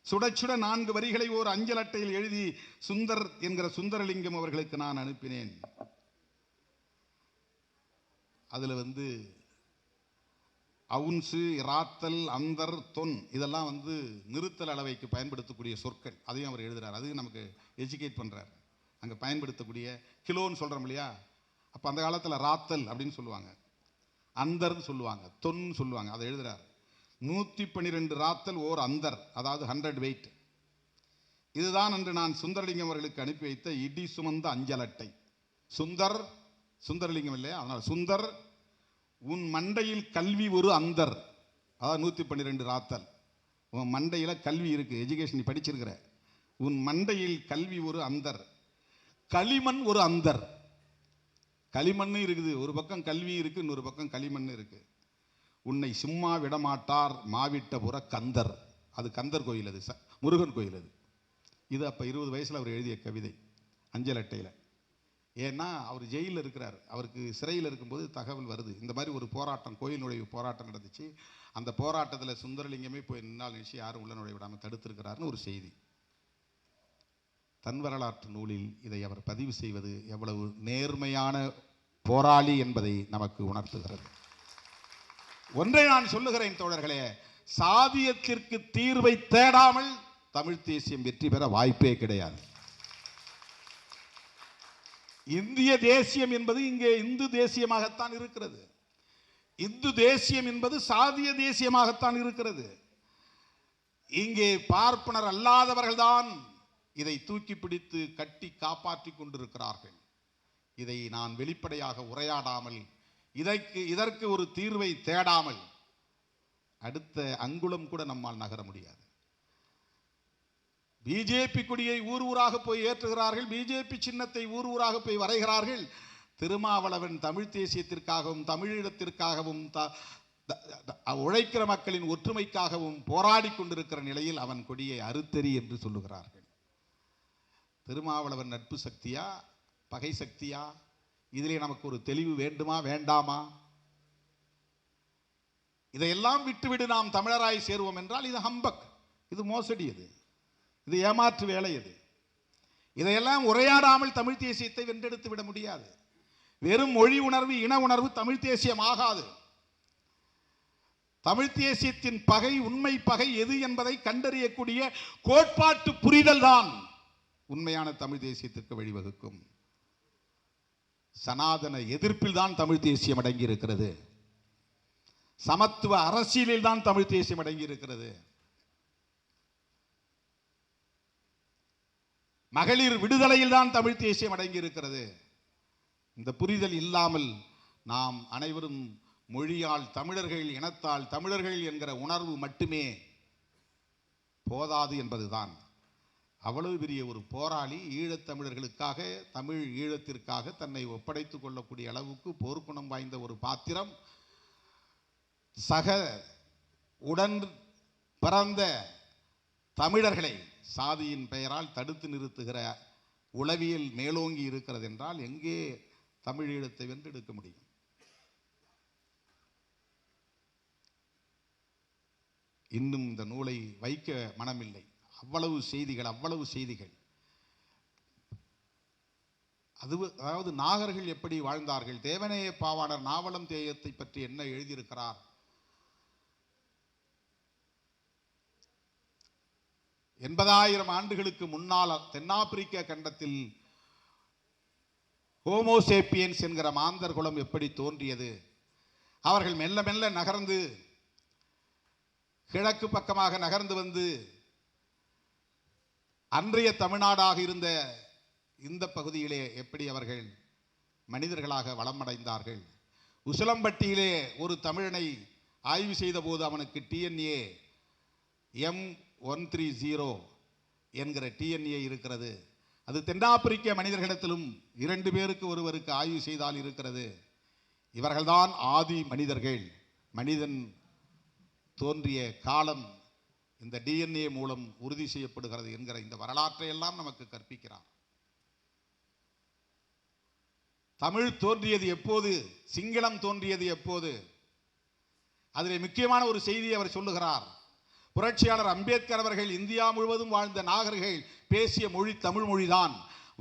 சுட சுட 4 வரிகளை ஓர் அஞ்சல் அட்டையில் எழுதி சுந்தர் என்கிற சுந்தரலிங்கம் அவர்களுக்கு நான் அனுப்பினேன். அதுல அவுன்சு, இராத்தல், அந்தர், தொன் இதெல்லாம் நிறுத்தல் அளவைக்கு பயன்படுத்தக்கூடிய சொற்கள். அதையும் அவர் எழுதுறார். அதையும் நமக்கு எஜுகேட் பண்றார். அங்க பயன்படுத்தக்கூடிய கிலோன்னு சொல்றோம் இல்லையா, அப்ப அந்த காலத்துல ராத்தல் அப்படின்னு சொல்லுவாங்க, அந்தர்ன்னு சொல்லுவாங்க, தொன் சொல்லுவாங்க. அதை எழுதுறார். 112 ராத்தல் ஓர் அந்தர், அதாவது 100 வெயிட். இதுதான் அன்று நான் சுந்தரலிங்கம் அவர்களுக்கு அனுப்பி வைத்த இடி சுமந்த அஞ்சல் அட்டை. சுந்தரலிங்கம் இல்லையா, அதனால சுந்தர், உன் மண்டையில் கல்வி ஒரு அந்தர், அதாவது 112 ராத்தல். உன் மண்டையில கல்வி இருக்கு, எஜுகேஷன் நீ படிச்சிருக்கிற. உன் மண்டையில் கல்வி ஒரு அந்தர், களிமண் ஒரு அந்தர். களிமண் இருக்குது, ஒரு பக்கம் கல்வி இருக்கு, இன்னொரு பக்கம் களிமண் இருக்கு. உன்னை சும்மா விடமாட்டார் மாவிட்டபுர கந்தர். அது கந்தர் கோயில், அது முருகன் கோயில். இது அப்ப 20 வயசுல அவர் எழுதிய கவிதை அஞ்சல் அட்டையில. ஏன்னா அவர் ஜெயிலில் இருக்கிறார். அவருக்கு சிறையில் இருக்கும்போது தகவல் வருது, இந்த மாதிரி ஒரு போராட்டம், கோயில் நுழைவு போராட்டம் நடந்துச்சு. அந்த போராட்டத்தில் சுந்தரலிங்கமே போய் நின்னால் நினைச்சு யாரும் உள்ள நுழைய விடாமல் தடுத்திருக்கிறாருன்னு ஒரு செய்தி. தன் வரலாற்று நூலில் இதை அவர் பதிவு செய்வது எவ்வளவு நேர்மையான போராளி என்பதை நமக்கு உணர்த்துகிறது. ஒன்றை நான் சொல்லுகிறேன் தோழர்களே, சாதியத்திற்கு தீர்வை தேடாமல் தமிழ் தேசியம் வெற்றி பெற வாய்ப்பே கிடையாது. இந்திய தேசியம் என்பது இங்கே இந்து தேசியமாகத்தான் இருக்கிறது. இந்து தேசியம் என்பது சாதிய தேசியமாகத்தான் இருக்கிறது. இங்கே பார்ப்பனர் அல்லாதவர்கள் தான் இதை தூக்கி பிடித்து கட்டி காப்பாற்றி கொண்டிருக்கிறார்கள். இதை நான் வெளிப்படையாக உரையாடாமல், இதற்கு ஒரு தீர்வை தேடாமல் அடுத்த அங்குலம் கூட நம்மால் நகர முடியாது. பிஜேபி கொடியை ஊர் ஊராக போய் ஏற்றுகிறார்கள், பிஜேபி சின்னத்தை ஊர் ஊராக போய் வரைகிறார்கள். திருமாவளவன் தமிழ் தேசியத்திற்காகவும் தமிழீழத்திற்காகவும் உழைக்கிற மக்களின் ஒற்றுமைக்காகவும் போராடி கொண்டிருக்கிற நிலையில் அவன் கொடியை அறுத்தெறி என்று சொல்லுகிறார்கள். திருமாவளவன் நட்பு சக்தியா, பகை சக்தியா? இதிலே நமக்கு ஒரு தெளிவு வேண்டுமா வேண்டாமா? இதையெல்லாம் விட்டுவிடு நாம் தமிழராய் சேருவோம் என்றால் இது ஹம்பக், இது மோசடி, இது ஏமாற்று வேலை. இதையெல்லாம் உரையாடாமல் தமிழ் தேசியத்தை வென்றெடுத்து விட முடியாது. வெறும் மொழி உணர்வு, இன உணர்வு தமிழ் தேசியம் ஆகாது. தமிழ் தேசியத்தின் பகை, உண்மை பகை எது என்பதை கண்டறியக்கூடிய கோட்பாட்டு புரிதல் தான் உண்மையான தமிழ் தேசியத்திற்கு வழிவகுக்கும். சனாதன எதிர்ப்பில் தான் தமிழ் தேசியம் அடங்கி இருக்கிறது. சமத்துவ அரசியலில் தான் தமிழ் தேசியம் அடங்கி இருக்கிறது. மகளிர் விடுதலையில் தான் தமிழ் தேசியம் அடங்கி இருக்கிறது. இந்த புரிதல் இல்லாமல் நாம் அனைவரும் மொழியால் தமிழர்கள், இனத்தால் தமிழர்கள் என்கிற உணர்வு மட்டுமே போதாது என்பதுதான். அவ்வளவு பெரிய ஒரு போராளி ஈழத்தமிழர்களுக்காக, தமிழ் ஈழத்திற்காக தன்னை ஒப்படைத்துக் கொள்ளக்கூடிய அளவுக்கு போர்க்குணம் வாய்ந்த ஒரு பாத்திரம் சக உடன் பிறந்த தமிழர்களை சாதியின் பெயரால் தடுத்து நிறுத்துகிற உளவியல் மேலோங்கி இருக்கிறது என்றால் எங்கே தமிழ் ஈழத்தை வென்றெடுக்க முடியும்? இன்னும் இந்த நூலை வைக்க மனமில்லை. அவ்வளவு செய்திகள், அவ்வளவு செய்திகள். அதாவது நாகர்கள் எப்படி வாழ்ந்தார்கள், தேவநேய பாவாணர் நாவலம் தேயத்தை பற்றி என்ன எழுதியிருக்கிறார், 80,000 ஆண்டுகளுக்கு முன்னால் தென்னாப்பிரிக்க கண்டத்தில் ஹோமோசேப்பியன்ஸ் என்கிற மாந்தர் குலம் எப்படி தோன்றியது, அவர்கள் மெல்ல மெல்ல நகர்ந்து கிழக்கு பக்கமாக நகர்ந்து வந்து அன்றைய தமிழ்நாடாக இருந்த இந்த பகுதியிலே எப்படி அவர்கள் மனிதர்களாக வளமடைந்தார்கள். உசிலம்பட்டியிலே ஒரு தமிழனை ஆய்வு செய்த போது அவனுக்கு டிஎன்ஏ M130 என்கிற டிஎன்ஏ இருக்கிறது. அது தென்னாப்பிரிக்க மனிதர்களிடத்திலும் 2 பேருக்கு ஒருவருக்கு ஆய்வு செய்தால் இருக்கிறது. இவர்கள்தான் ஆதி மனிதர்கள். மனிதன் தோன்றிய காலம் இந்த டிஎன்ஏ மூலம் உறுதி செய்யப்படுகிறது என்கிற இந்த வரலாற்றை எல்லாம் நமக்கு கற்பிக்கிறார். தமிழ் தோன்றியது எப்போது, சிங்களம் தோன்றியது எப்போது, அதில் முக்கியமான ஒரு செய்தியை அவர் சொல்லுகிறார். புரட்சியாளர் அம்பேத்கர் அவர்கள் இந்தியா முழுவதும் வாழ்ந்த நாகர்கள் பேசிய மொழி தமிழ் மொழிதான்.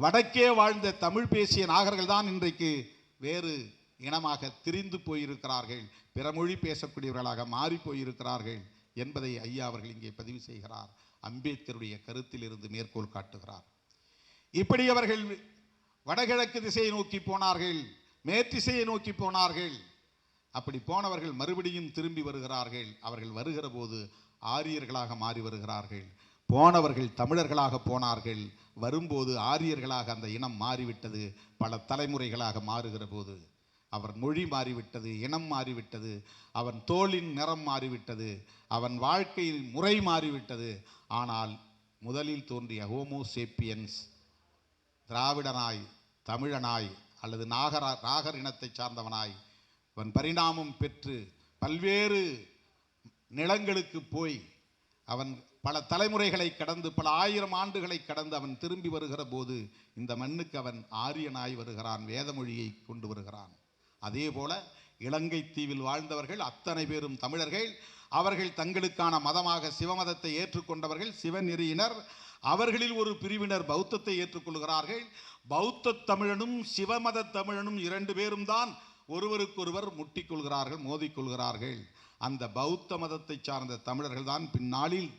வடக்கே வாழ்ந்த தமிழ் பேசிய நாகர்கள் தான் இன்றைக்கு வேறு இனமாக திரிந்து போயிருக்கிறார்கள், பிற மொழி பேசக்கூடியவர்களாக மாறி போயிருக்கிறார்கள் என்பதை ஐயா அவர்கள் இங்கே பதிவு செய்கிறார். அம்பேத்கருடைய கருத்தில் இருந்து மேற்கோள் காட்டுகிறார். இப்படி அவர்கள் வடகிழக்கு திசையை நோக்கி போனார்கள், மேற்றிசையை நோக்கி போனார்கள். அப்படி போனவர்கள் மறுபடியும் திரும்பி வருகிறார்கள். அவர்கள் வருகிற போது ஆரியர்களாக மாறி வருகிறார்கள். போனவர்கள் தமிழர்களாக போனார்கள், வரும்போது ஆரியர்களாக அந்த இனம் மாறிவிட்டது. பல தலைமுறைகளாக மாறுகிற போது அவர் மொழி மாறிவிட்டது, இனம் மாறிவிட்டது, அவன் தோளின் நிறம் மாறிவிட்டது, அவன் வாழ்க்கையில் முறை மாறிவிட்டது. ஆனால் முதலில் தோன்றிய ஹோமோசேப்பியன்ஸ் திராவிடனாய், தமிழனாய் அல்லது நாகர் இனத்தை சார்ந்தவனாய் அவன் பரிணாமம் பெற்று பல்வேறு நிலங்களுக்கு போய் அவன் பல தலைமுறைகளை கடந்து, பல 1000 ஆண்டுகளை கடந்து அவன் திரும்பி வருகிற போது இந்த மண்ணுக்கு அவன் ஆரியனாய் வருகிறான், வேதமொழியை கொண்டு வருகிறான். அதே போல இலங்கை தீவில் வாழ்ந்தவர்கள் அத்தனை பேரும் தமிழர்கள். அவர்கள் தங்களுக்கான மதமாக சிவமதத்தை ஏற்றுக்கொண்டவர்கள், சிவநெறியினர். அவர்களில் ஒரு பிரிவினர் பௌத்தத்தை ஏற்றுக்கொள்கிறார்கள். பௌத்த தமிழனும் சிவமத தமிழனும் 2 பேரும் தான் ஒருவருக்கொருவர் முட்டிக்கொள்கிறார்கள், மோதிக்கொள்கிறார்கள். அந்த பௌத்த மதத்தை சார்ந்த தமிழர்கள் தான் பின்னாளில்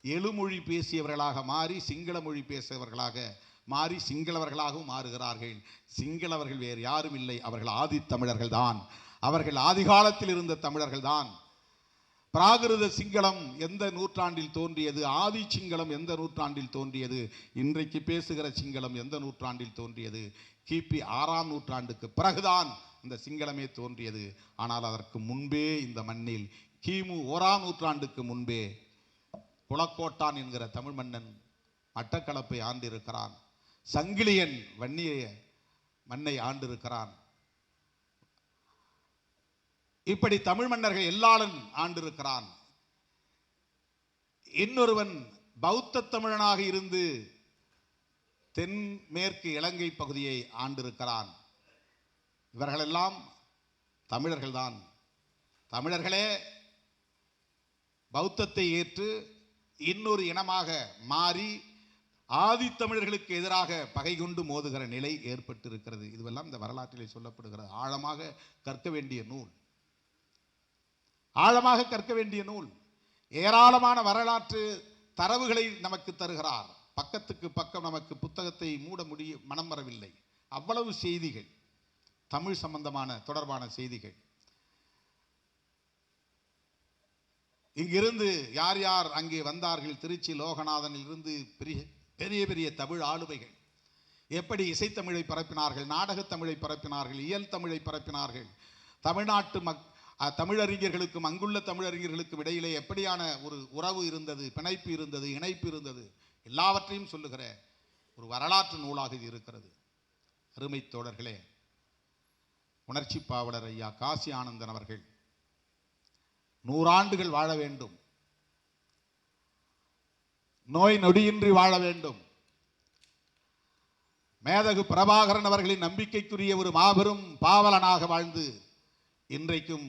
எழுமொழி பேசியவர்களாக மாறி சிங்கள மொழி பேசியவர்களாக மாறி சிங்களவர்களாகவும் மாறுகிறார்கள். சிங்களவர்கள் வேறு யாரும் இல்லை, அவர்கள் ஆதி தமிழர்கள் தான். அவர்கள் ஆதி காலத்தில் இருந்த தமிழர்கள் தான். பிராகிருத சிங்களம் எந்த நூற்றாண்டில் தோன்றியது, ஆதி சிங்களம் எந்த நூற்றாண்டில் தோன்றியது, இன்றைக்கு பேசுகிற சிங்களம் எந்த நூற்றாண்டில் தோன்றியது? கிபி 6ஆம் நூற்றாண்டுக்கு பிறகுதான் இந்த சிங்களமே தோன்றியது. ஆனால் அதற்கு முன்பே இந்த மண்ணில் கிமு 1ஆம் நூற்றாண்டுக்கு முன்பே குளக்கோட்டான் என்கிற தமிழ் மன்னன் மட்டக்களப்பை ஆண்டிருக்கிறான். சங்கிலியன் வன்னிய மண்ணை ஆண்டிருக்கிறான். இப்படி தமிழ் மன்னர்கள் எல்லாரும் ஆண்டிருக்கிறான். இன்னொருவன் பௌத்த தமிழனாக இருந்து தென்மேற்கு இலங்கை பகுதியை ஆண்டிருக்கிறான். இவர்களெல்லாம் தமிழர்கள்தான். தமிழர்களே பௌத்தத்தை ஏற்று இன்னொரு இனமாக மாறி ஆதித்தமிழர்களுக்கு எதிராக பகை கொண்டு மோதுகிற நிலை ஏற்பட்டிருக்கிறது. இதுவெல்லாம் இந்த வரலாற்றிலே சொல்லப்படுகிறது. ஆழமாக கற்க வேண்டிய நூல், ஆழமாக கற்க வேண்டிய நூல். ஏராளமான வரலாற்று தரவுகளை நமக்கு தருகிறார். பக்கத்துக்கு பக்கம் நமக்கு புத்தகத்தை மூட முடிய மனம் வரவில்லை. அவ்வளவு செய்திகள், தமிழ் சம்பந்தமான தொடர்பான செய்திகள். இங்கிருந்து யார் யார் அங்கே வந்தார்கள், திருச்சி லோகநாதனில் இருந்து பெரிய பெரிய தமிழ் ஆளுமைகள் எப்படி இசைத்தமிழை பரப்பினார்கள், நாடகத்தமிழை பரப்பினார்கள், இயல் தமிழை பரப்பினார்கள், தமிழ்நாட்டு தமிழறிஞர்களுக்கும் அங்குள்ள தமிழறிஞர்களுக்கும் இடையிலே எப்படியான ஒரு உறவு இருந்தது, பிணைப்பு இருந்தது, இணைப்பு இருந்தது, எல்லாவற்றையும் சொல்லுகிற ஒரு வரலாற்று நூலாக இது இருக்கிறது. அருமை தோழர்களே, உணர்ச்சி பாவலர் ஐயா காசி ஆனந்தன் அவர்கள் 100 ஆண்டுகள் வாழ வேண்டும், நோய் நொடியின்றி வாழ வேண்டும். மேதகு பிரபாகரன் அவர்களின் நம்பிக்கைக்குரிய ஒரு மாபெரும் பாவலனாக வாழ்ந்து இன்றைக்கும்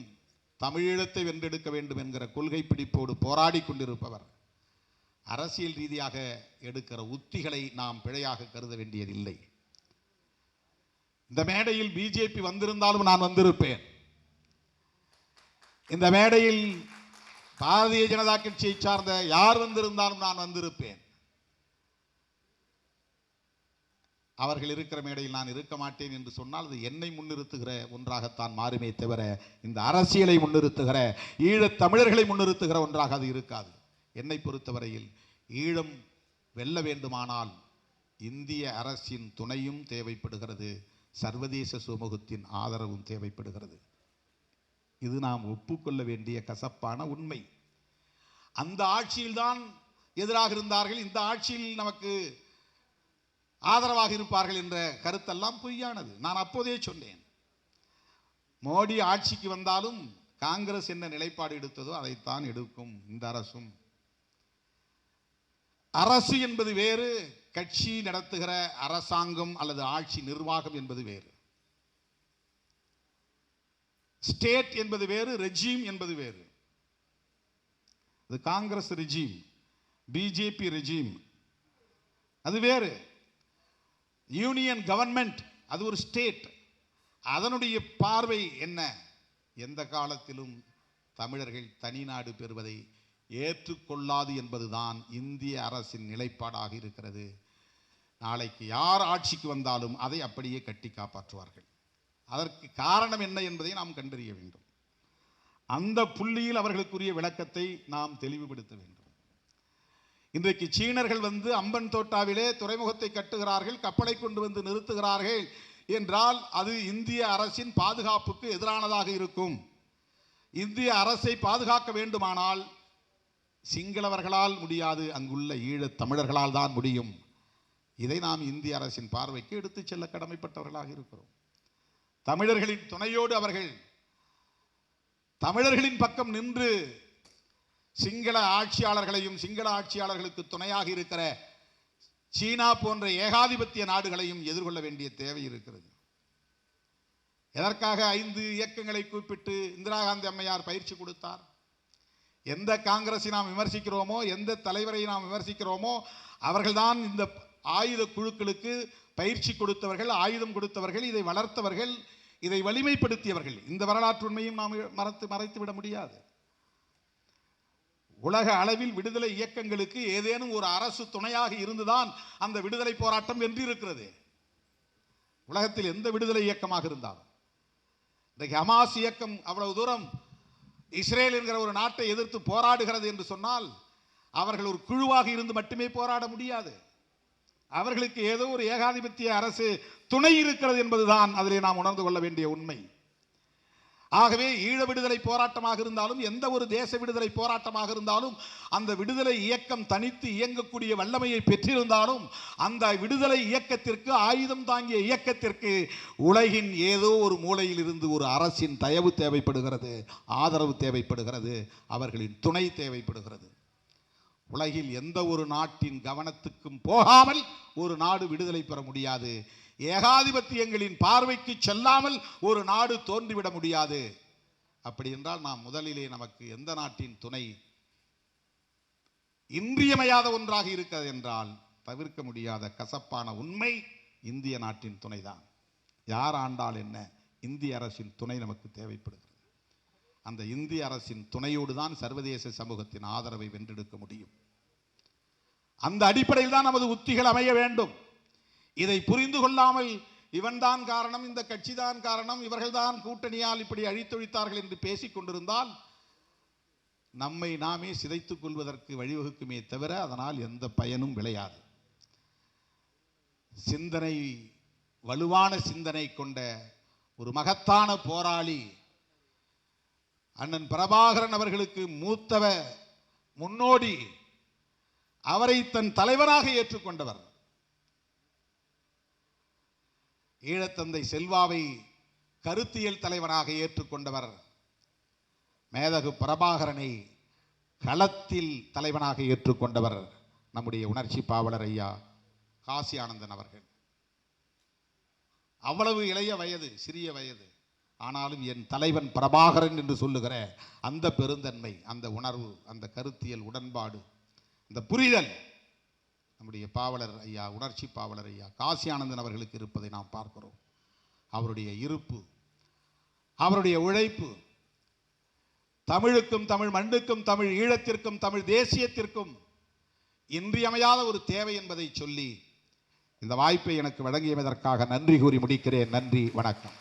தமிழீழத்தை வென்றெடுக்க வேண்டும் என்கிற கொள்கை பிடிப்போடு போராடி கொண்டிருப்பவர். அரசியல் ரீதியாக எடுக்கிற உத்திகளை நாம் பிழையாக கருத வேண்டியதில்லை. இந்த மேடையில் பிஜேபி வந்திருந்தாலும் நான் வந்திருப்பேன். இந்த மேடையில் பாரதிய ஜனதா கட்சியை சார்ந்த யார் வந்திருந்தாலும் நான் வந்திருப்பேன். அவர்கள் இருக்கிற மேடையில் நான் இருக்க மாட்டேன் என்று சொன்னால் அது என்னை முன்னிறுத்துகிற ஒன்றாகத்தான் மாறுமே தவிர இந்த அரசியலை முன்னிறுத்துகிற, ஈழத் தமிழர்களை முன்னிறுத்துகிற ஒன்றாக அது இருக்காது. என்னை பொறுத்தவரையில் ஈழம் வெல்ல வேண்டுமானால் இந்திய அரசின் துணையும் தேவைப்படுகிறது, சர்வதேச சமூகத்தின் ஆதரவும் தேவைப்படுகிறது. இது நாம் ஒப்புக்கொள்ள வேண்டிய கசப்பான உண்மை. அந்த ஆட்சியில்தான் எதிராக இருந்தார்கள், இந்த ஆட்சியில் நமக்கு ஆதரவாக இருப்பார்கள் என்ற கருத்தெல்லாம் பொய்யானது. நான் அப்போதே சொன்னேன், மோடி ஆட்சிக்கு வந்தாலும் காங்கிரஸ் என்ன நிலைப்பாடு எடுத்ததோ அதைத்தான் எடுக்கும் இந்த அரசும். அரசு என்பது வேறு, கட்சி நடத்துகிற அரசாங்கம் அல்லது ஆட்சி நிர்வாகம் என்பது வேறு. ஸ்டேட் என்பது வேறு, ரெஜீம் என்பது வேறு. அது காங்கிரஸ் ரெஜீம், பிஜேபி ரெஜீம் அது வேறு. யூனியன் கவர்மெண்ட் அது ஒரு ஸ்டேட். அதனுடைய பார்வை என்ன? எந்த காலத்திலும் தமிழர்கள் தனிநாடு பெறுவதை ஏற்றுக்கொள்ளாது என்பதுதான் இந்திய அரசின் நிலைப்பாடாக இருக்கிறது. நாளைக்கு யார் ஆட்சிக்கு வந்தாலும் அதை அப்படியே கட்டி காப்பாற்றுவார்கள். அதற்கு காரணம் என்ன என்பதை நாம் கண்டறிய வேண்டும். அந்த புள்ளியில் அவர்களுக்குரிய விளக்கத்தை நாம் தெளிவுபடுத்த வேண்டும். இன்றைக்கு சீனர்கள் வந்து அம்பன் தோட்டாவிலே துறைமுகத்தை கட்டுகிறார்கள், கப்பலை கொண்டு வந்து நிறுத்துகிறார்கள் என்றால் அது இந்திய அரசின் பாதுகாப்புக்கு எதிரானதாக இருக்கும். இந்திய அரசை பாதுகாக்க வேண்டுமானால் சிங்களவர்களால் முடியாது, அங்குள்ள ஈழத் தமிழர்களால் தான் முடியும். இதை நாம் இந்திய அரசின் பார்வைக்கு எடுத்துச் செல்ல கடமைப்பட்டவர்களாக இருக்கிறோம். தமிழர்களின் துணையோடு அவர்கள் தமிழர்களின் பக்கம் நின்று சிங்கள ஆட்சியாளர்களையும் சிங்கள ஆட்சியாளர்களுக்கு துணையாக இருக்கிற சீனா போன்ற ஏகாதிபத்திய நாடுகளையும் எதிர்கொள்ள வேண்டிய தேவை இருக்கிறது. எதற்காக 5 இயக்கங்களை கூப்பிட்டு இந்திரா காந்தி அம்மையார் பயிற்சி கொடுத்தார்? எந்த காங்கிரஸை நாம் விமர்சிக்கிறோமோ, எந்த தலைவரை நாம் விமர்சிக்கிறோமோ அவர்கள்தான் இந்த ஆயுத குழுக்களுக்கு பயிற்சி கொடுத்தவர்கள், ஆயுதம் கொடுத்தவர்கள், இதை வளர்த்தவர்கள், இதை வலிமைப்படுத்தியவர்கள். இந்த வரலாற்று உண்மையும் நாம் மறைத்து விட முடியாது. உலக அளவில் விடுதலை இயக்கங்களுக்கு ஏதேனும் ஒரு அரசு துணையாக இருந்துதான் அந்த விடுதலை போராட்டம் வென்றிருக்கிறது. உலகத்தில் எந்த விடுதலை இயக்கமாக இருந்தாலும், இன்றைக்கு ஹமாஸ் இயக்கம் அவ்வளவு தூரம் இஸ்ரேல் என்கிற ஒரு நாட்டை எதிர்த்து போராடுகிறது என்று சொன்னால் அவர்கள் ஒரு குழுவாக இருந்து மட்டுமே போராட முடியாது. அவர்களுக்கு ஏதோ ஒரு ஏகாதிபத்திய அரசு துணை இருக்கிறது என்பதுதான் அதிலே நாம் உணர்ந்து கொள்ள வேண்டிய உண்மை. ஆகவே ஈழ விடுதலை போராட்டமாக இருந்தாலும், எந்த ஒரு தேச விடுதலை போராட்டமாக இருந்தாலும், அந்த விடுதலை இயக்கம் தனித்து இயங்கக்கூடிய வல்லமையை பெற்றிருந்தாலும் அந்த விடுதலை இயக்கத்திற்கு, ஆயுதம் தாங்கிய இயக்கத்திற்கு உலகின் ஏதோ ஒரு மூலையில் இருந்து ஒரு அரசின் தயவு தேவைப்படுகிறது, ஆதரவு தேவைப்படுகிறது, அவர்களின் துணை தேவைப்படுகிறது. உலகில் எந்த ஒரு நாட்டின் கவனத்துக்கும் போகாமல் ஒரு நாடு விடுதலை பெற முடியாது. ஏகாதிபத்தியங்களின் பார்வைக்கு செல்லாமல் ஒரு நாடு தோன்றிவிட முடியாது. அப்படி என்றால் நாம் முதலிலே நமக்கு எந்த நாட்டின் துணை இன்றியமையாத ஒன்றாக இருக்கிறது என்றால் தவிர்க்க முடியாத கசப்பான உண்மை, இந்திய நாட்டின் துணைதான். யார் ஆண்டால் என்ன, இந்திய அரசின் துணை நமக்கு தேவைப்படுகிறது. அந்த இந்திய அரசின் துணையோடு தான் சர்வதேச சமூகத்தின் ஆதரவை வென்றெடுக்க முடியும். அந்த அடிப்படையில் தான் நமது உத்திகள் அமைய வேண்டும். இதை புரிந்து கொள்ளாமல் இவன்தான் காரணம், இந்த கட்சி தான் காரணம், இவர்கள்தான் கூட்டணியால் இப்படி அழித்தொழித்தார்கள் என்று பேசிக் கொண்டிருந்தால் நம்மை நாமே சிதைத்துக் கொள்வதற்கு வழிவகுக்குமே தவிர அதனால் எந்த பயனும் விளையாது. சிந்தனை, வலுவான சிந்தனை கொண்ட ஒரு மகத்தான போராளி அண்ணன் பிரபாகரன் அவர்களுக்கு மூத்தவ முன்னோடி, அவரை தன் தலைவராக ஏற்றுக்கொண்டவர். ஈழத்தந்தை செல்வாவை கருத்தியல் தலைவராக ஏற்றுக்கொண்டவர். மேதகு பிரபாகரனை களத்தில் தலைவனாக ஏற்றுக்கொண்டவர் நம்முடைய உணர்ச்சி பாவலர் ஐயா காசி ஆனந்தன் அவர்கள். அவ்வளவு இளைய வயது, சிறிய வயது, ஆனாலும் என் தலைவன் பிரபாகரன் என்று சொல்லுகிற அந்த பெருந்தன்மை, அந்த உணர்வு, அந்த கருத்தியல் உடன்பாடு, அந்த புரிதல் நம்முடைய பாவலர் ஐயா, உணர்ச்சி பாவலர் ஐயா காசி ஆனந்தன் அவர்களுக்கு இருப்பதை நாம் பார்க்கிறோம். அவருடைய இருப்பு, அவருடைய உழைப்பு தமிழுக்கும், தமிழ் மண்ணுக்கும், தமிழ் ஈழத்திற்கும், தமிழ் தேசியத்திற்கும் இன்றியமையாத ஒரு தேவை என்பதை சொல்லி இந்த வாய்ப்பை எனக்கு வழங்கியதற்காக நன்றி கூறி முடிக்கிறேன். நன்றி, வணக்கம்.